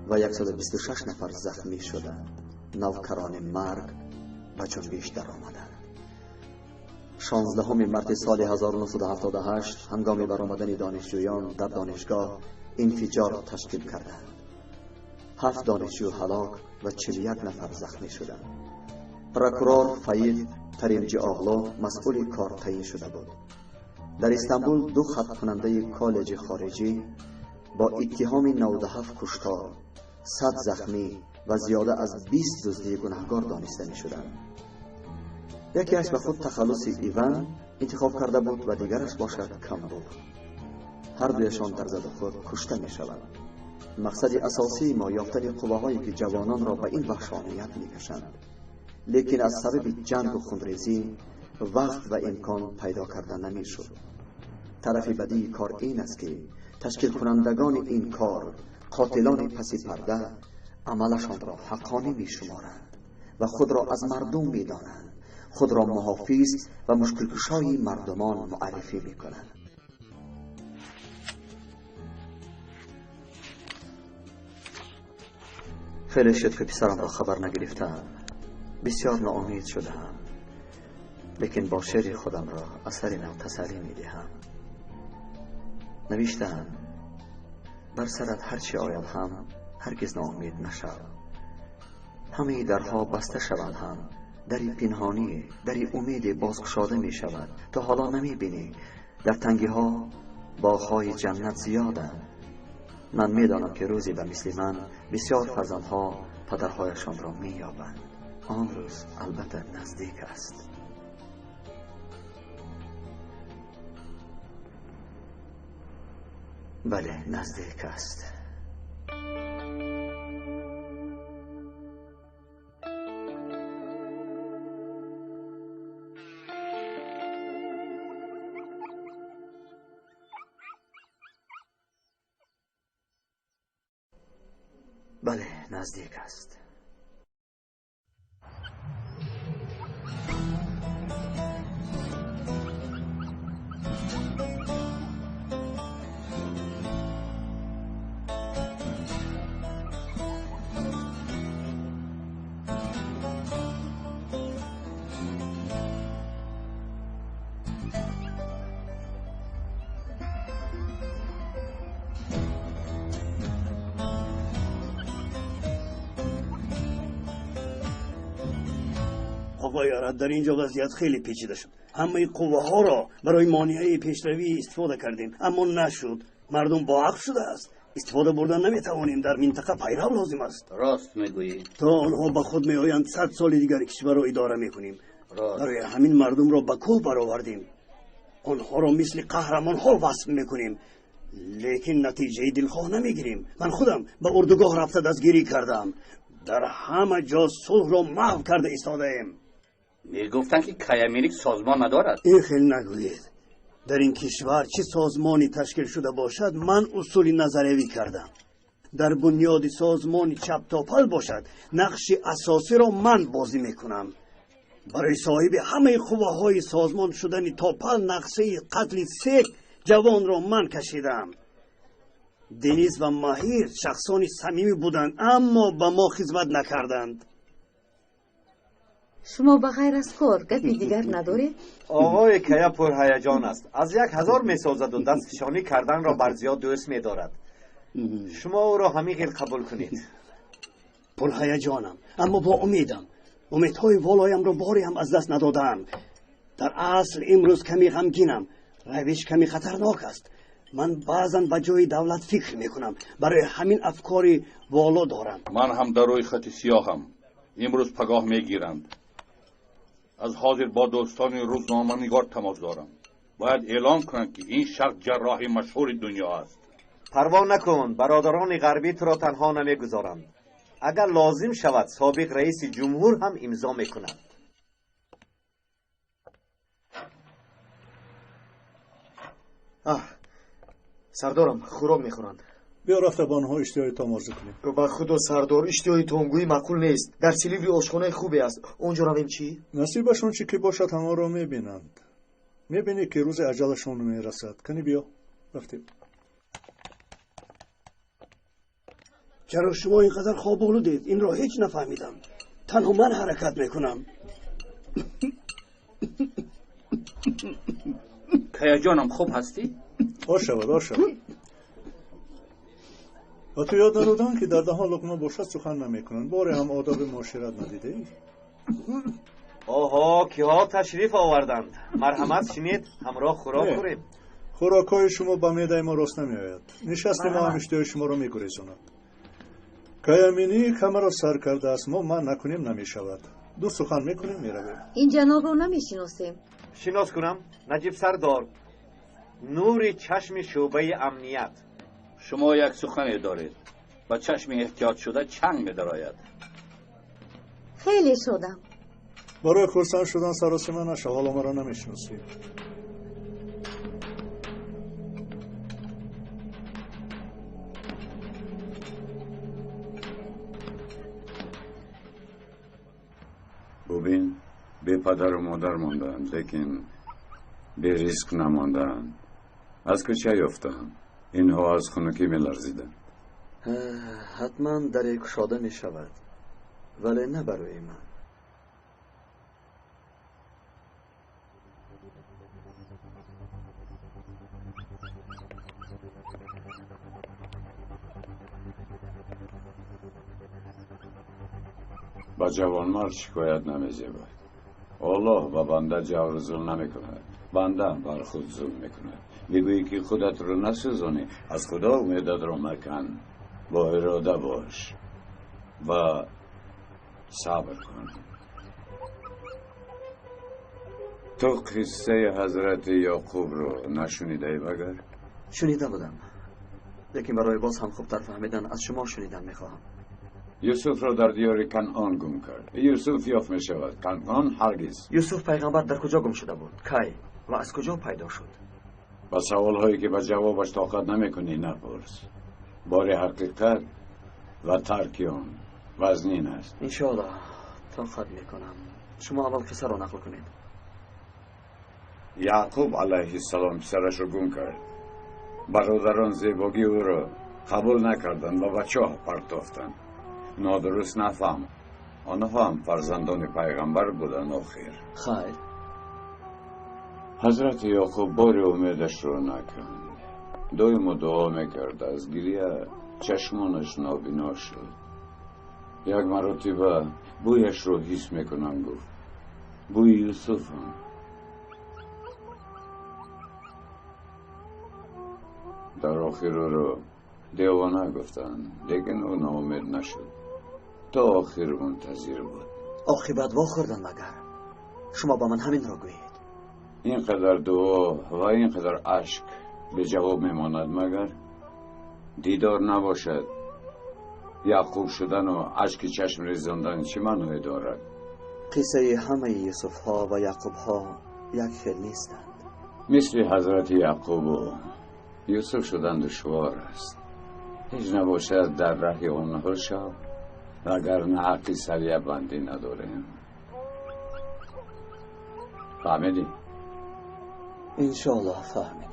و 126 نفر زخمی شدند. نوکران مرگ به جنبش در آمدند. 16 مارس سال 1978 هنگام برآمدن دانشجویان در دانشگاه انفجار تشکیل کردند. 7 دانشجو هلاک و 41 نفر زخمی شدند. پروکورور فاید ترینجی آغلو مسئول کار تعیین شده بود. در استانبول 2 خط کننده کالج خارجی با اتهام 97 کشتار، 100 زخمی و زیاده از 20 دزدی گناهکار دانسته می شدند. یکیش به خود تخلص ایوان انتخاب کرده بود و دیگرش باشد کامبول. هر دویشان در زد خود کشته می شوند. مقصد اساسی ما یافتن قواهایی که جوانان را به این وحشانیت می کشند. لیکن از سبب جنگ و خونریزی وقت و امکان پیدا کرده نمی شد. طرف بدی کار این است که تشکیل کنندگان این کار، قاتلان پس پرده، عملشان را حقانی می شمارند و خود را از مردم می دانند. خود را محافظ و مشکل کشای مردمان معرفی می کنند. خیلی شد که پسرم را خبر نگرفتم. بسیار ناامید شدم. لیکن با شعر خودم را اثر نو تسلی می دهم. نوشتم بر سرت هرچی آید هم هرگز ناامید نشو. همه درها بسته شوند هم دری پنهانی، دری امید بازگشاده می شود. تا حالا نمی بینی در تنگی ها باغ‌های جنت زیادند. من می دانم که روزی به مثل من بسیار فرزندها پدرهایشان را می یابند. آن روز البته نزدیک است. بله نزدیک است. بله نزدیک است. آقای ارد، در اینجا وضعیت خیلی پیچیده شد. همه قوه ها را برای مانعه پیشروی استفاده کردیم اما نشد. مردم با عقل شده است. استفاده بردن نمیتوانیم. در منطقه پیرو لازم است. راست میگویی. تا آنها به خود میآیند 100 سال دیگر کشور را اداره میکنیم. راست. برای همین مردم را به کوه برآوردیم. آنها را مثل قهرمان ها وصف میکنیم، لیکن نتیجه دلخواه نمیگیریم. من خودم به اردوگاه رفته دستگیری کردم. در همه جا صلح را محو کرده ایستاده ایم. میگفتن که کیامینیک سازمان ندارد. این خیلی نگویید. در این کشور چه سازمانی تشکیل شده باشد من اصول نظریوی کردم. در بنیاد سازمانی چپ تا پل باشد نقش اساسی را من بازی میکنم. برای صاحب همه قوه های سازمان شدن تا پل نقشه قتل 3 جوان را من کشیدم. دنیز و ماهیر شخصانی صمیمی بودند اما به ما خدمت نکردند. شما بغیر از کار گپی دیگر ندارید؟ آقای کیا پرهیجان است. از 1000 میسازد و دستشانی کردن را بر زیاد دوست می‌دارد. شما او را همین قبول کنید. پرهیجانم اما با امیدم. امیدهای والایم را باری هم از دست ندادم. در اصل امروز کمی غمگینم. روش کمی خطرناک است. من بعضا به جای دولت فکر میکنم. برای همین افکاری والا دارم. من هم در روی خط سیاهم. امروز پگاه میگیرند. از حاضر با دوستان روزنامه نگار تماس دارم. باید اعلام کنند که این شخص جراح مشهور دنیا است. پروا نکن، برادران غربی تو را تنها نمیگذارند. اگر لازم شود سابق رئیس جمهور هم امضا میکند. سردارم خوراک میخورند. بیا رفته با آنها اشتیای تامازه کنیم. به خدا سردار اشتیای تامگویی معقول نیست. در سیلیوری آشخانه خوبی است. اونجا رویم چی؟ نصیبشون چی که باشد همه را میبینند. میبینی که روز اجلشون میرسد. کنی بیا رفتیم. چرا شما اینقدر خواب آلودید؟ این را هیچ نفهمیدم. تنها من حرکت میکنم. کیا جانم خوب هستی؟ آشود. و تو یاد ندادن که در دهان لقمه باشد سخن نمیکنن. باره هم آداب معاشرت ندیده ای؟ آها که ها تشریف آوردند. مرحمت شنید همراه خوراک خوریم. خوراکای شما با معده ما راست نمیآید. نشست ما هم اشتهای شما رو میگریزاند. کیامینیک همه را سر کرده است. ما من نکنیم نمیشود. دو سخن میکنیم میرویم. این جناب رو نمیشناسیم. شناس کنم. نجیب سردار، نور چشم شعبه امنیت. شما یک سخنی دارید. با چشم احتیاط شده چنگ می‌دراید. خیلی شدم. برای خرسند شدن سراسیمه نشو. حالا مرا نمیشناسی. ببین به پدر و مادر ماندند لیکن به ریسک نماندند. از کجا یافتند؟ اینها از خنکی می‌لرزیدند. حتما در گشاده می شود ولی نه برای من. با جوانمرد شکایت نمی‌شود. الله با بنده جور ظلم نمی‌کند. بنده بر خود ظلم می‌کند. میگویی که خودت رو نسوزانی. از خدا امیدت رو مکن. با اراده باش و صبر کن. تو قصه حضرت یعقوب رو نشنیده ای مگر؟ شنیده بودم لیکن برای باز هم خوبتر فهمیدن از شما شنیدن میخواهم. یوسف را در دیار کنعان گم کرد. یوسف یافت می شود، کنعان هرگز. یوسف پیغمبر در کجا گم شده بود؟ کی و از کجا پیدا شد؟ با سوال هایی که به جوابش طاقت نمی کنی نپرس. بار حقیقت و ترک آن وزنین است. انشاءالله طاقت میکنم. شما اول قصه را نقل کنید. یعقوب علیه السلام پسرش را گم کرد. برادران زیبایی او را قبول نکردند و به چاه پرتافتند. نادرست نفهم. آنها هم فرزندان پیغمبر بودند. آخر خیر. حضرت یعقوب بار امیدش را نکند. دائم دعا میکرد. از گریه چشمانش نابینا شد. یک مرتبه بویش رو حس میکنم. گفت بوی یوسف هم. در آخر رو دیوانه گفتن، لیکن او ناامید نشد. تا آخر منتظر بود. عاقبت واخوردن مگر؟ شما با من همین را گویید. اینقدر دعا و اینقدر عشق به جواب میماند مگر؟ دیدار نباشد. یعقوب شدن و عشق چشم ریزاندن چه معنی دارد؟ قصه همه یوسف ها و یعقوب ها یک خیل نیستند. مثل حضرت یعقوب و یوسف شدن دشوار است. هیچ نباشد در راه آنها شو، اگر نه حقی سریع بندی نداریم. فهمیدی؟ انشاءالله فهمیدم.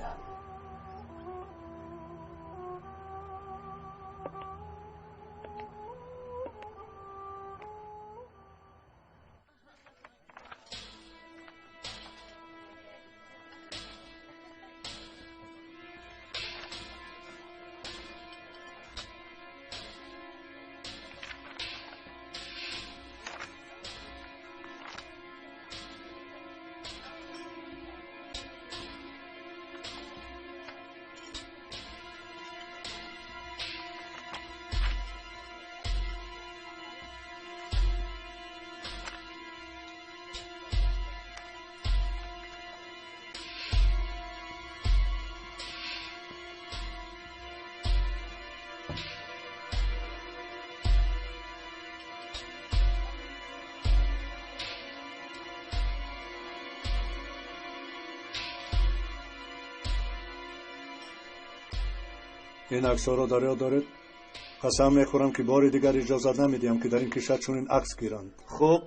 این عکس ها را در یاد دارید؟ قسم میخورم که بار دیگر اجازت نمیدیم که در این کشور چون این عکس گیرند. خب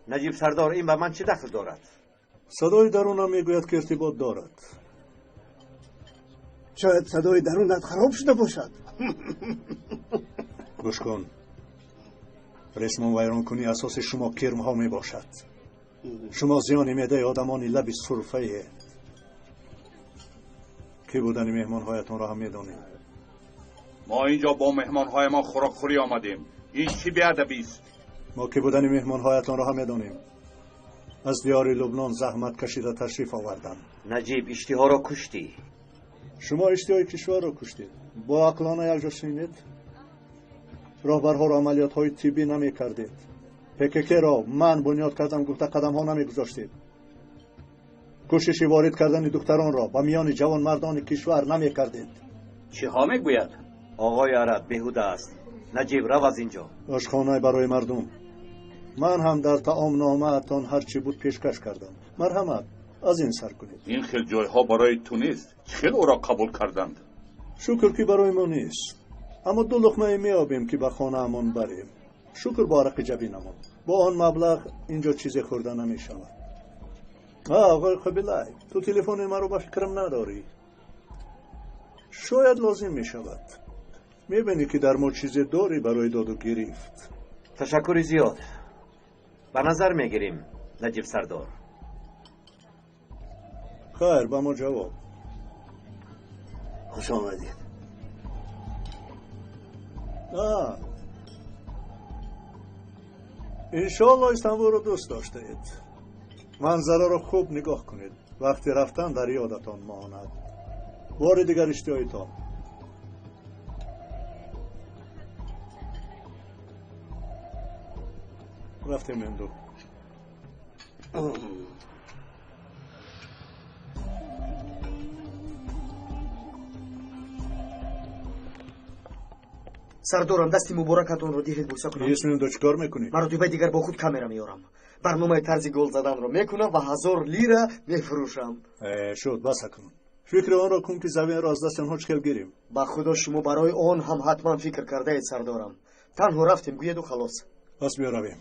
نجیب سردار این به من چه دخل دارد؟ صدای درونم میگوید که ارتباط دارد. شاید صدای درونت خراب شده باشد. گوش کن. رسم و ویران کنی اساس شما کرم ها می باشد. شما زیان میده آدمانی لب سرفه کی بودن مهمان هایتان را هم میدانید. ما اینجا با مهمان های ما خوراک خوری آمدیم. این چی بیادبی است؟ ما کی بودن مهمان هایتان را هم میدانیم. از دیار لبنان زحمت کشیده تشریف آوردن. نجیب اشتها را کشتی. شما اشتهای کشور را کشتید. با عقلانه یک جا شینید. راهبرها را عملیات های طبی نمی کردید. PKK را من بنیاد کردم گفته قدم ها نمی گذاشتید. کوشش وارد کردن دختران را با میان جوان مردان کشور نمی کردید. چه ها میگوید؟ آقای عرب بیهوده است. نجیب رو از اینجا. آشخانه برای مردم. من هم در طعام نامه تان هر چی بود پیشکش کردم. مرحمت از این سر کنید. این خیل جایها برای تو نیست. چه او را قبول کردند؟ شکر که برای ما نیست. اما دو لقمه میابیم که به خانه امان بریم. شکر بارق جبینمون. با آن مبلغ اینجا چیزی خورده نمی شود. آقای قبیله تو تلفن من رو به فکرم نداری. شاید لازم می شود. میبینی که در ما چیزی داری برای داد و گرفت. تشکری زیاد. به نظر میگیریم نجیب سردار. خیر با ما جواب. خوش آمدید. انشاءالله استانبول رو دوست داشته اید. منظره رو خوب نگاه کنید. وقتی رفتن در یادتان ماند. بار دیگر اشتیایتان. رفتیم اندو. سردارم دستی مبارکتون رو دیدید بوسه کنم. اسم دو چیکار میکنی؟ مرتبه دیگر با خود کامera میارم. برنامه طرز گل زدن رو میکنم و 1000 لیره میفروشم. شد بس کن. فکر آن را کن که زمین را از دست آنها چخل گیریم. با خدا شما برای آن هم حتما فکر کرده اید سردارم. تنها رفتیم گوید و خلاص. پس بیا رویم.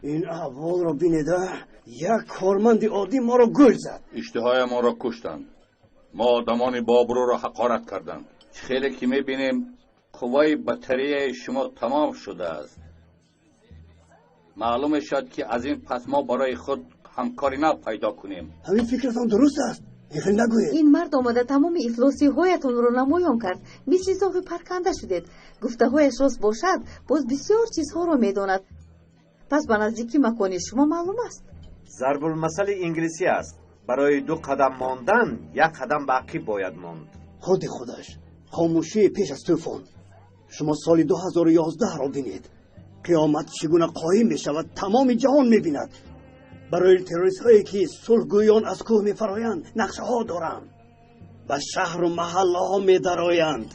این احوال رو بینیده یک کارمند عادی ما رو گل زد. اشتهای ما را کشتند. ما آدمان بابرو را حقارت کردند. خیلی که میبینیم قوای بطریه شما تمام شده است. معلوم شد که از این پس ما برای خود همکاری پیدا کنیم. همین فکرتان درست است. این مرد آمده تمام افلاسی هایتون رو نمایان کرد. مثل اضافه پرکنده شدید. گفته هایش راست باشد باز بسیار چیزها رو میداند. پس به نزدیکی مکانی شما معلوم است. ضرب المثل انگلیسی است. برای 2 قدم ماندن 1 قدم باقی باید ماند. خود خودش خاموشی پیش از طوفان. شما سال 2011 را بینید. قیامت چگونه قایم می شود تمام جهان می بیند. برای تروریست هایی که صلحگویان از کوه می فرایند نقشه ها دارند و شهر و محله ها می درآیند.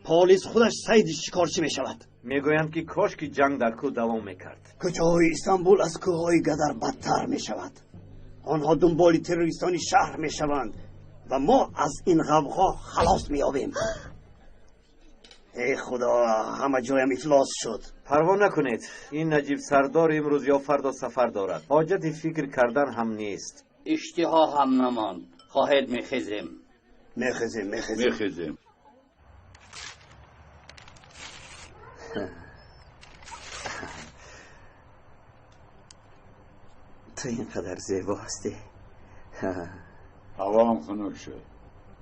پلیس خودش صید شکارچی می شود. میگویند که کاش که جنگ در کوه دوام میکرد. کوچه های استانبول از کوه های گدر بدتر می شود. آنها دنبال تروریستان شهر می شوند و ما از این غوغا خلاص می یابیم. ای خدا همه جایم افلاس شد. پروا نکنید. این نجیب سردار امروز یا فردا سفر دارد. حاجت فکر کردن هم نیست. اشتها هم نماند. خواهد میخیزیم. میخیزیم. تو اینقدر زیبا هستی. هوا هم خنک شد.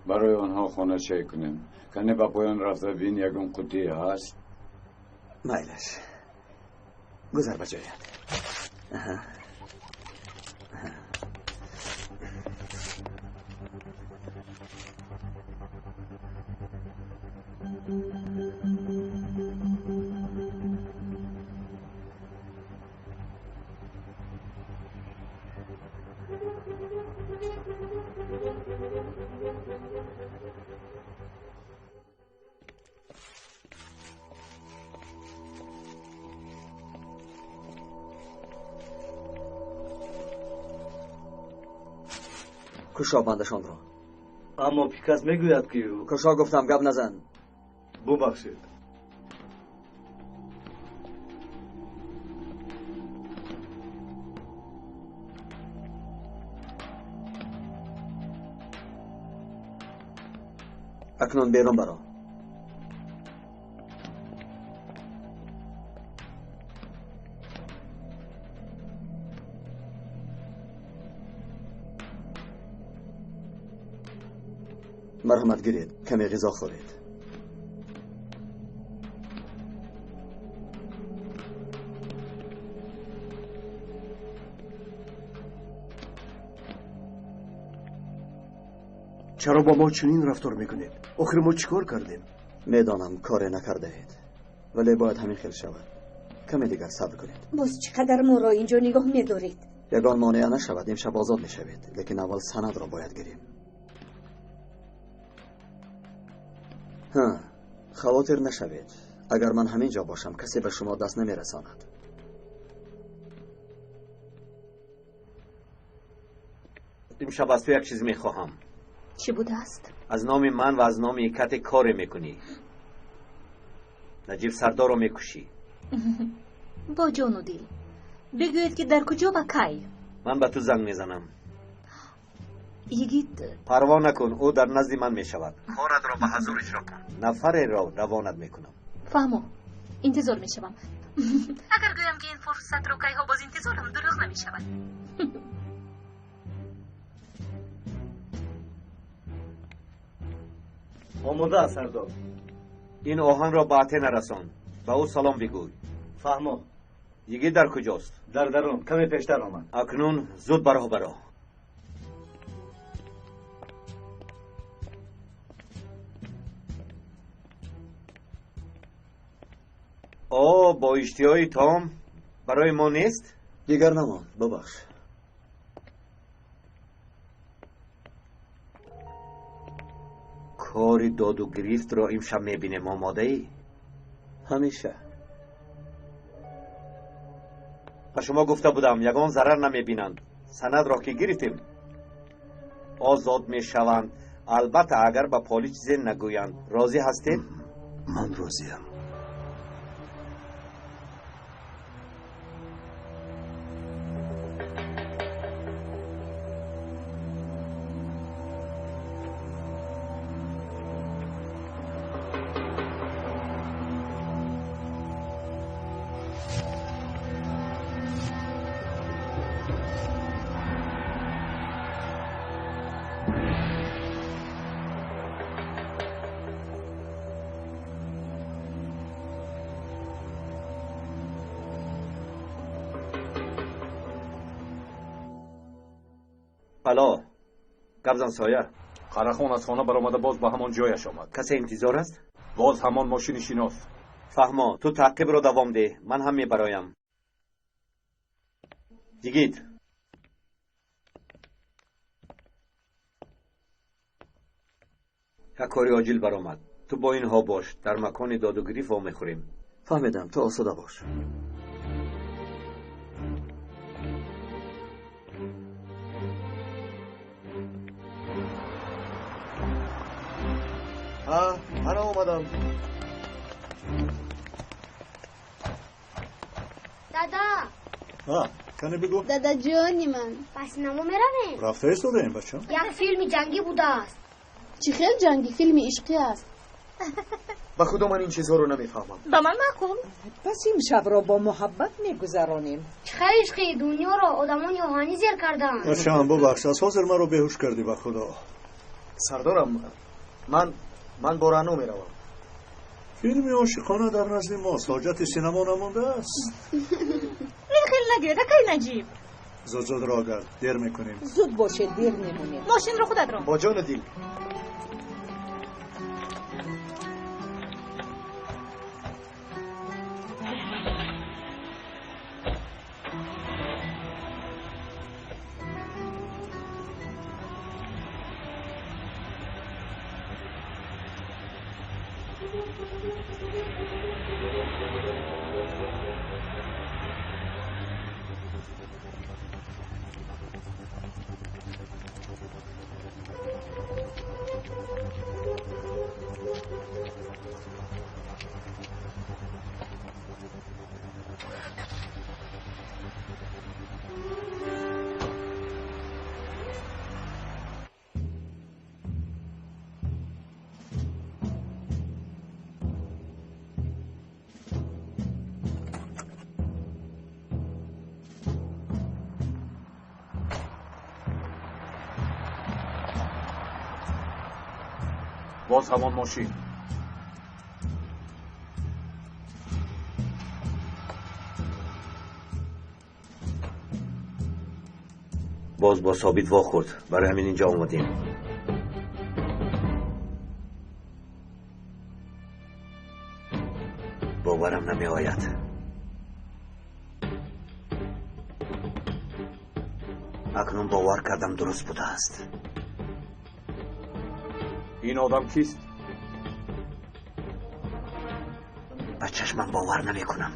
برای آنها خونه چه کنیم؟ کنه با پایان رفته بین یکم قطعی هست. مایلش گذر بجایت. کشا بندشان را. اما پیکاس میگوید که کشا گفتم گپ نزن. ببخشید. اکنون بیرون برو. مرحمت گیرید. کمی غذا خورید. چرا با ما چنین رفتار میکنید؟ آخر ما چیکار کردیم؟ میدانم کار نکرده اید ولی باید همین خیل شود. کمی دیگر صبر کنید. باز چقدر ما را اینجا نگاه میدارید؟ یگان مانع نشود. امشب آزاد میشوید لیکن اول سند را باید گیریم. خواطر نشوید. اگر من همین جا باشم کسی به شما دست نمیرساند. امشب از تو یک چیز میخواهم. چی بوده است؟ از نام من و از نام یکت کار میکنی. نجیب سردار رو میکشی. با جان و دل بگوید که در کجا و کی. من به تو زنگ میزنم. یگید پروا نکن. او در نزد من میشود. کارت را به حضور اجرا کن. نفر را روانت میکنم. فهمو. انتظار میشوم. اگر گویم که این فرصت رو کی ها باز انتظارم دروغ نمیشود. آماده است سردار. این آهن را به عطیه نرسان. به او سلام بگوی. فهمو. یگید در کجاست؟ در درون. کمی پیشتر آمد. اکنون زود برو. با اشتیای تام برای ما نیست؟ دیگر نمان. ببخش. کار داد و گریفت را امشب میبینیم. آماده ای؟ همیشه. به شما گفته بودم یگان ضرر نمیبینند. سند را که گرفتیم آزاد میشوند، البته اگر به پلیس چیزی نگویند. راضی هستید؟ من راضیم. الو گبزن سایه. قراخان از خانه برآمده باز به همان جایش آمد. کسی انتظار است؟ باز همان ماشین شناس. فهما تو تعقیب رو دوام ده، من هم میبرایم. دیگید یک کاری عاجل برآمد. تو با اینها باش، در مکان داد و گریف وا میخوریم. فهمیدم، تو آسوده باش. انا اومدم. دادا کنه بگو. دادا جانی من پس نمو میرویم. رفته ایستاده این بچه؟ یک فیلم جنگی بوده است. چی خیلی جنگی؟ فیلم عشقی است. به خدا من این چیزها رو نمیفهمم. با من مکن. پس این شب را با محبت میگذرانیم. خیلی عشقی دنیا را آدمان یوهانی زیر کردن. بچه هم ببخش، از حاضر من رو بهوش کردی به خدا. سردارم من با رانو میروم. فیلمی عاشقانه در نزد ما حاجت سینما نمانده است. خیلی نگیره که نجیب. زود را گرد، دیر میکنیم. زود باشه، دیر میمونیم. ماشین رو خودت رو. با جان دیل. باز همان ماشین. باز با ثابت وا خورد، برای همین اینجا آمدیم. باورم نمی آید. اکنون باور کردم درست بوده است. این آدم کیست؟ به چشمم باور نمی کنم.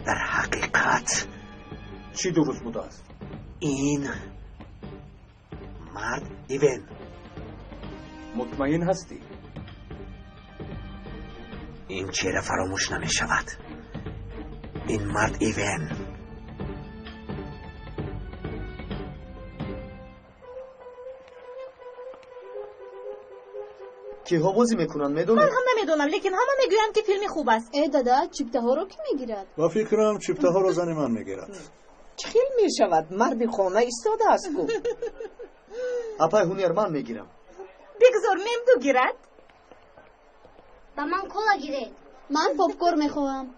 در حقیقت چی درست بوده است؟ این مرد ایون. مطمئن هستی؟ این چهره فراموش نمی شود. این مرد ایون. که ها بازی میکنن میدونی؟ من هم نمیدونم، لیکن همه میگویند که فیلم خوب است. ای دادا چیپته ها رو کی میگیرد؟ با فکرم چیپته ها رو زن من میگیرد. چخیل میشود؟ مرد خانه ایستاده است گفت. اپای هنرمند میگیرم. بگذار نمیدو گیرد. با من کولا گیرد. من پاپکورن میخوام.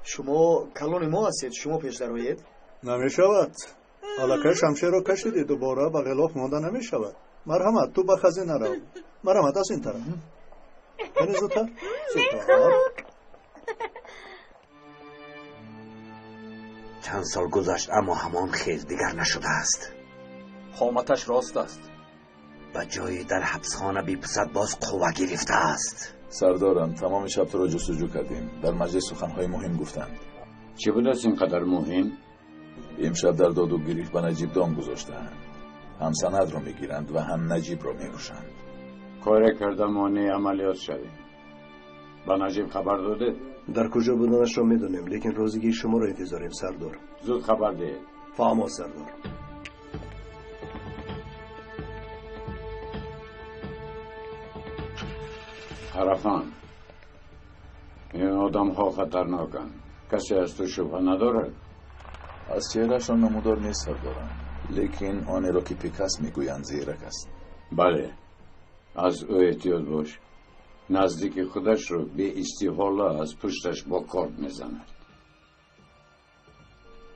شما کلون ما هستید، شما پیش درآیید. نمیشود. حالا شمشیر رو کشیدی، دوباره به غلاف مانده نمیشود. مرحمت، تو به خزینه رو. مرحمت از این طرف. یعنی زودتر؟ زودتر. چند سال گذشت اما همان خیز دیگر نشده است. قامتش راست است. به جای در حبسخانه بی پسد باز قوه گرفته است. سردارم تمام شب تو را جستجو کردیم. در مجلس سخنهای مهم گفتند. چه بود است اینقدر مهم؟ امشب در داد و گریخت به نجیب دام گذاشتند. هم سند را میگیرند و هم نجیب را میکشند. کار کرده مانع عملیات شده. با نجیب خبر داده؟ در کجا بودنش را میدونیم، لیکن روزگی شما را انتظاریم سردار. زود خبر ده. فهمید سردار. حرفان، این آدم ها خطرناکن. کسی از تو شبه نداره؟ از چهرهشان نمودار نیست سردارم، لیکن آن را که پیکاس میگویند زیرک است. بله، از او احتیاط باش. نزدیک خودش رو به استیحاله از پشتش با کارد میزند.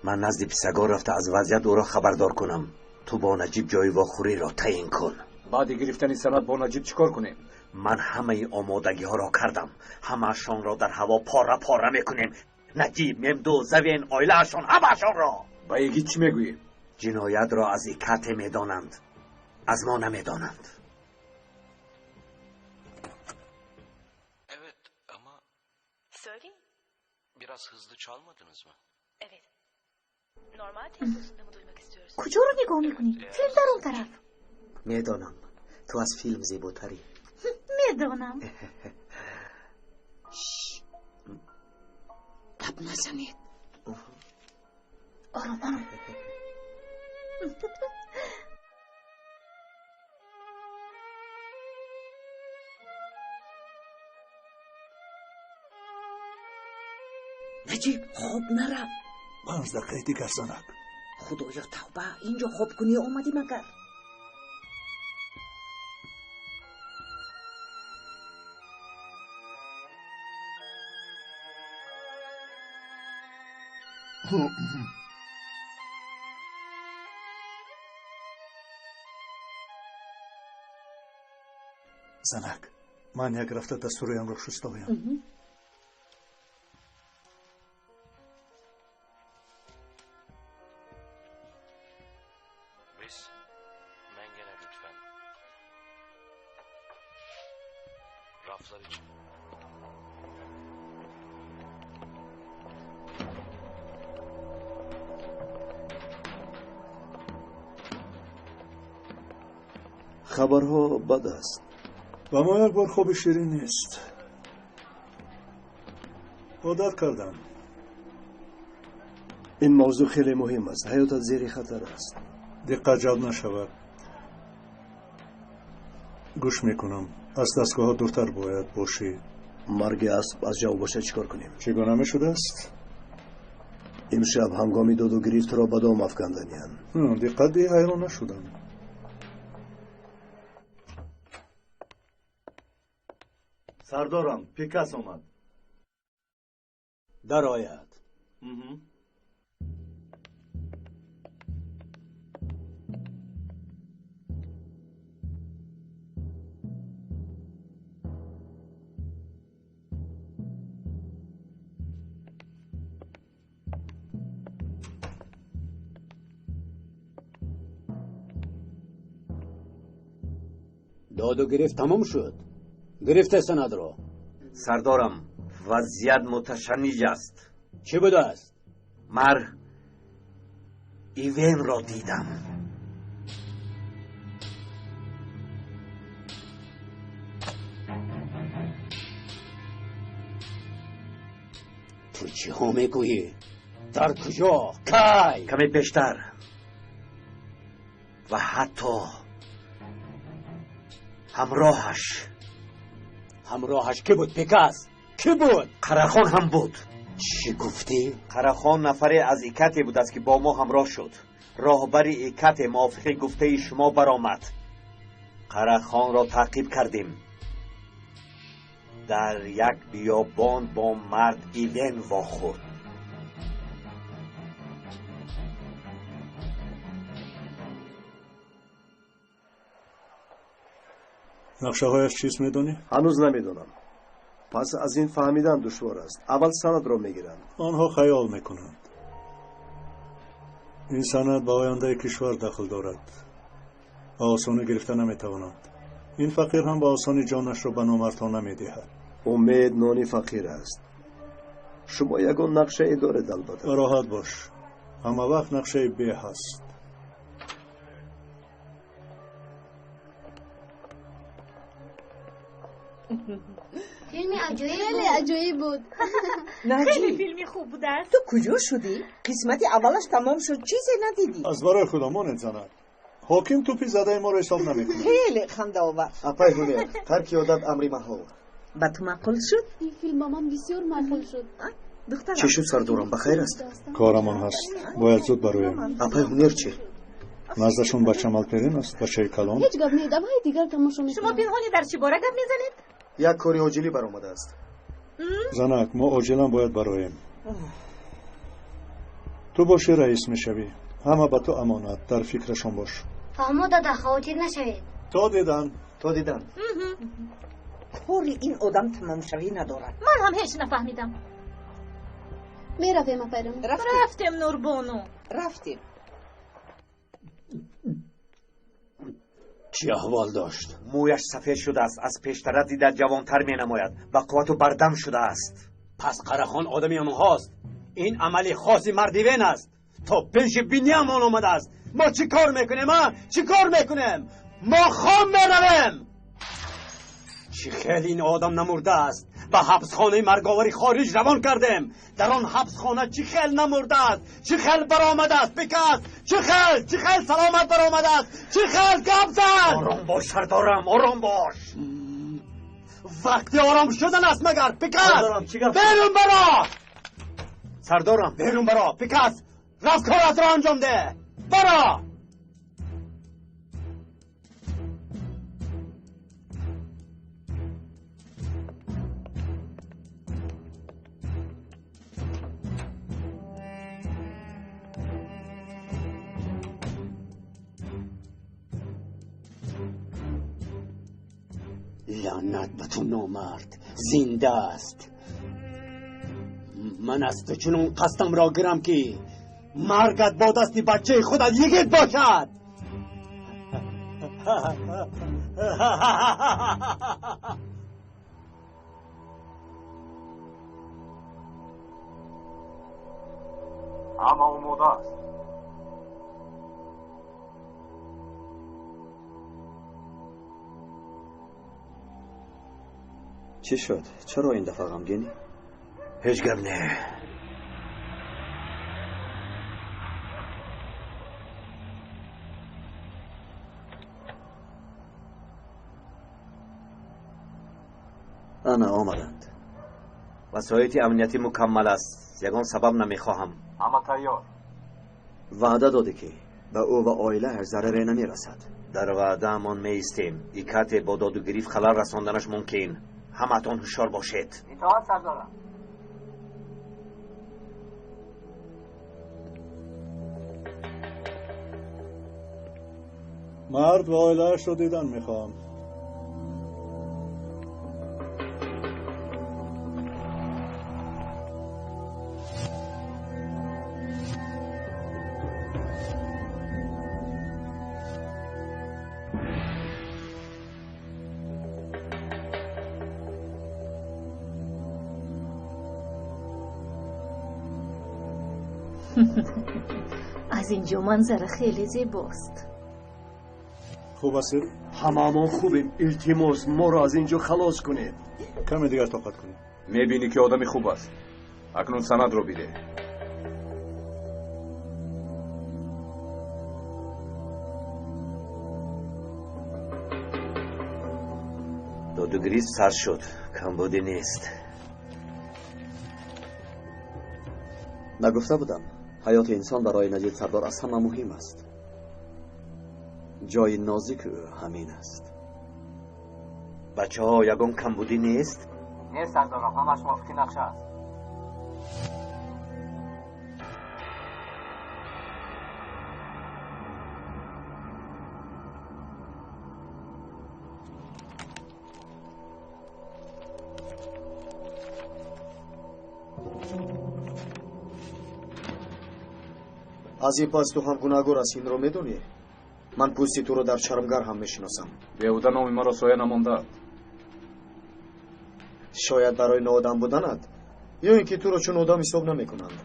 من نزد پیسگاه رفته از وضعیت او را خبردار کنم. تو با نجیب جای واخوری را تعیین کن. بعد گرفتن سند با نجیب چیکار کنیم؟ من همه آمادگی ها را کردم. همه‌شان را در هوا پاره پاره میکنیم. نجیب، ممدو، زوین، آیله‌شان، همه‌شان را. با یکی چی میگویی؟ جنایت را از ایکت میدانند، از ما nemidanand. Evet ama... Söyleyin. Biraz hızlı çalmadınız mı? Evet. Normal temposunda mı duymak istiyorsun? کجا رو نگاه میکنی؟ فیلم در اون طرف. میدانم تو از فیلم زیباتری. میدانم. لب نزنید. آرام آرام. نجیب خواب نرفت. 5 دقیقه دیگر زنک. خدایا توبه، اینجا خواب کنی آمدی مگر؟ زنک، من یک رفته دستورایم را شستایم. Mengene lütfen. Raflar için. خبرها بد است. و ما یک بار خوب شیرین نیست. عادت کردم. این موضوع خیلی مهم است. حیاتت زیر خطر است. دقت جلب نشود. گوش میکنم. از دستگاه ها دورتر باید باشی. مرگ اسب از جا باشه چیکار کنیم؟ چگونه میشده است؟ امشب هنگامی داد و گرفت را به دام افکندنیان. دقت به حیران نشدم. سردارم، پیکاس آمد. در آید. داد و گرفت تمام شد. گرفته سند را. سردارم، وضعیت متشنج است. چه بوده است؟ ایوین را دیدم. تو چی ها میگویی؟ در کجا؟ کی؟ کمی بیشتر. و حتی همراهش کی بود پیکاس؟ کی بود؟ قرخان هم بود. چی گفتی؟ قرخان نفری از ایکتی بود است که با ما همراه شد. راهبر ایکت موافق گفته شما برآمد. قرخان را تعقیب کردیم. در یک بیابان با مرد ایلن واخورد. نقشه هایش چیز میدونی؟ هنوز نمیدونم. پس از این فهمیدن دشوار است. اول سند را میگیرند. آنها خیال میکنند. این سند به آینده کشور دخل دارد. آسانی گرفته نمیتواند. این فقیر هم با آسانی جانش را به نامردها نمیدهد. امید نانی فقیر است. شما یگان نقشه ای دارید البته. راحت باش، همه وقت نقشه به هست. فیلم عجایب بود. خیلی فیلمی خوب بود است. تو کجا شدی؟ قسمت اولش تمام شد، چیزی ندیدی؟ از برای خودمون زند. حاکم توپی زده ما رو حساب نمیکنه. خیلی خنده آور. اپای هنر ترک عادت امری محال. با تو معقول شد؟ این فیلم با من بسیار معقول شد. دخترم چی شد سردارم؟ بخیر است؟ کارمان هست، باید زود برویم. اپای هنر چی؟ نزدشون بچه ملپرین است، بچه کلان. هیچ گپ نیست، های دیگر تماشا میکنم. شما پنهانی در چی باره گپ میزنید؟ یک کاری عاجلی برآمده است. زنک ما عاجلا باید برویم. تو باشی رئیس میشوی، همه به تو امانت، در فکرشون باش. فهمو دادا خواهید نشوید. تو دیدن کار این آدم تمام شوی ندارد. من هم هیچ نفهمیدم. میرویم اپایرم. رفتیم نوربانو. رفتیم. چی احوال داشت؟ مویش سفید شده است، از پیشتر دیده جوانتر می نماید و قوت و بردم شده است. پس قرهخان آدمی همون هاست. این عملی خاصی مردیوین است. تا پیش بینی همان آمده است. ما چی کار میکنیم؟ ما خام میرویم. چی خیلی این آدم نمرده است. به حبسخانه مرگاوری خارج روان کردیم. در آن حبسخانه چی خیل نمرده است، چی خیل برآمده است. بکس چی خیل سلامت برآمده است، چی خیل گپ زد. آرام باش سردارم، آرام باش. وقتی آرام شدن است مگر. بکس بیرون برا سردارم، بیرون برا. بکس رفت کارت را انجام ده. برا. لعنت به تو نامرد، زنده است. من از تو چنون قصدم را گرم که مرگت با دستی بچه خودت یکیت باشد. اما آماده است. چی شد؟ چرا این دفعه غمگینی؟ هیچ گپ نه. انا آمدند. وسایط امنیتی مکمل است. یگان سبب نمیخواهم. اما تیار. وعده داده که به او و آیله ضرری نمیرسد. در وعده امان میستیم. ایکت با داد و گریف خلل رساندنش ممکن. همتون هوشیار باشید. اطاعت سردارم. مرد و آیله‌اش رو دیدن میخوام. از اینجا منظره خیلی زیباست. خوب هستید؟ هممون خوبیم. التماس ما را از اینجا خلاص کنید. کمی دیگر طاقت کنید. میبینی که آدمی خوب است. اکنون سند رو بیده. داد و گریف سر شد. کمبودی نیست. نگفته بودم حیات انسان برای نجیب سردار از همه مهم است. جای نازک همین است. بچه ها یگان کمبودی نیست؟ نیست سردارم، همش موافقی نقشه است. از این پس تو هم گناهگار است، این رو میدونی؟ من پوستی تو رو در چرمگر هم میشناسم. بیهوده نام ما را سایه نمانده. شاید برای نادم بودنت یا اینکه تو رو چون آدم حساب نمیکنند.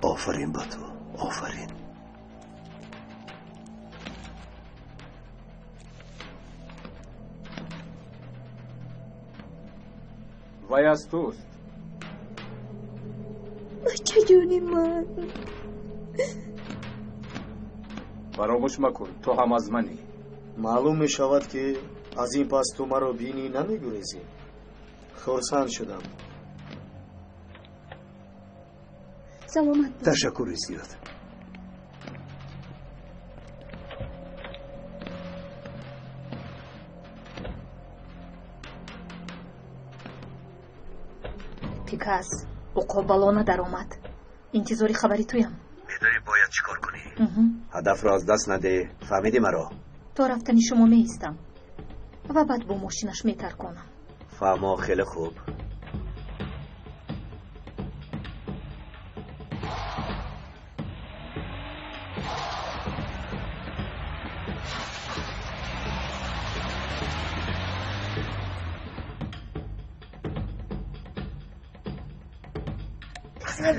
آفرین با تو، آفرین. وای از توست. بچه جونی من. فراموش مکن تو هم از منی. معلوم می شود که از این پس تو مرا بینی نمیگریزی. خرسند شدم. سلامت. تشکر زیاد. پیکاس عقابالانه در آمد. انتظاری خبری تویم. میدونی باید چیکار کنی؟ هدف را از دست نده. فهمیدی مرا؟ تا رفتنی شما میستم و بعد با ماشینش میترکانم. فهمه خیلی خوب.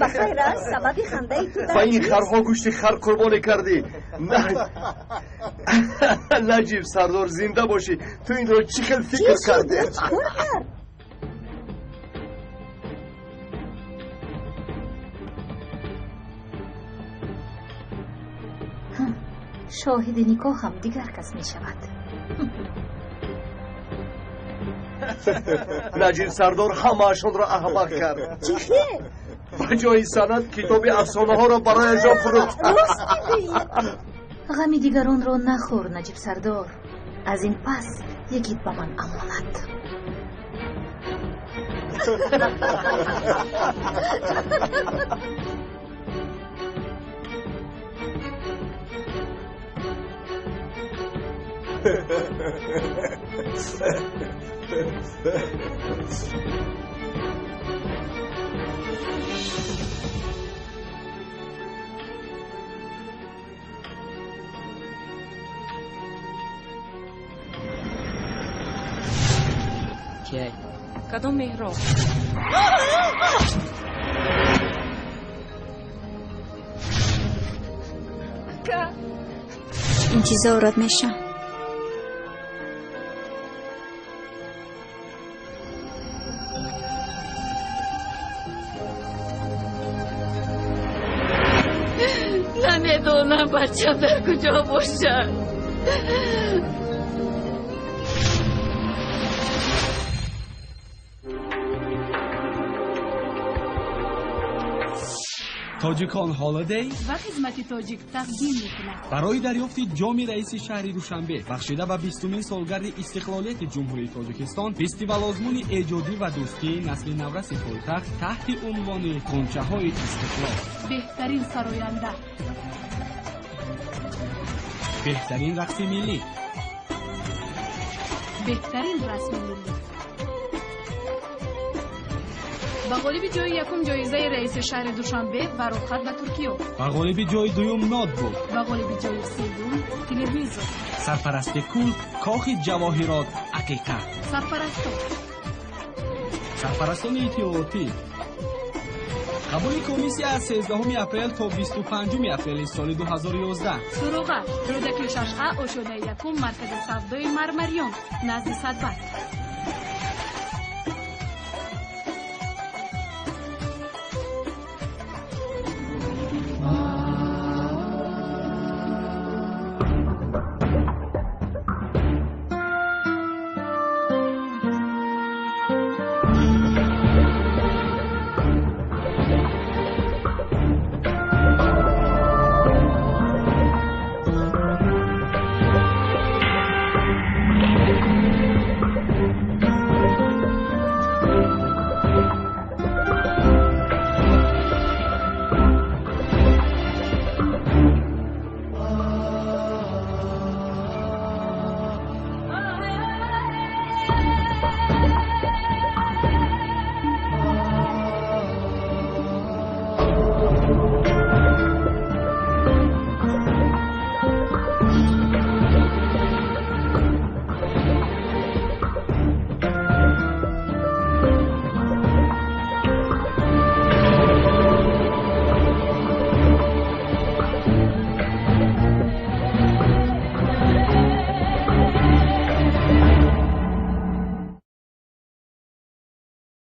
بخیر است. سبب خنده ای تو و این خرها گوشت خر قربانی کردی. نجیب سردار زنده باشی. تو این رو چی خیلی فکر کردی؟ شاهد نکاح هم دیگر کس می شود. نجیب سردار همه اشان را احمق کرد. چی خیر؟ و جای سند کتاب افسانه ها را برای جا فروخت. غمی دیگران را نخور نجیب سردار. از این پس یکیت به من امانت. کدام محراب؟ این چیزا اورد میشه. نمیدونم بچه در کجا باشد. تاجیکان هالادی و خدمت تاجیک تقدیم می‌کند. برای دریافت جام رئیس شهر دوشنبه بخشیده به 20مین سالگرد استقلالیت جمهوری تاجیکستان، فستیوال آزمون ایجادی و دوستی نسل نورس پایتخت تحت عنوان غنچه‌های استقلال. بهترین سراینده، بهترین رقص ملی، بهترین رسم ملی. با غالب جای یکم جایزه رئیس شهر دوشنبه فراخت و ترکیه. با غالب جای دوم نات بود. با غالب جای سوم تلویزیون. سرپرست کل کاخ جواهرات حقیقت. سرپرستان اطلاعاتی. قبول کمیسی از 13 اپریل تا 25 اپریل سال 2011. سروغه رودکی ششقه آشونه یکم مرکز سودای مرمریان نزد صدبت.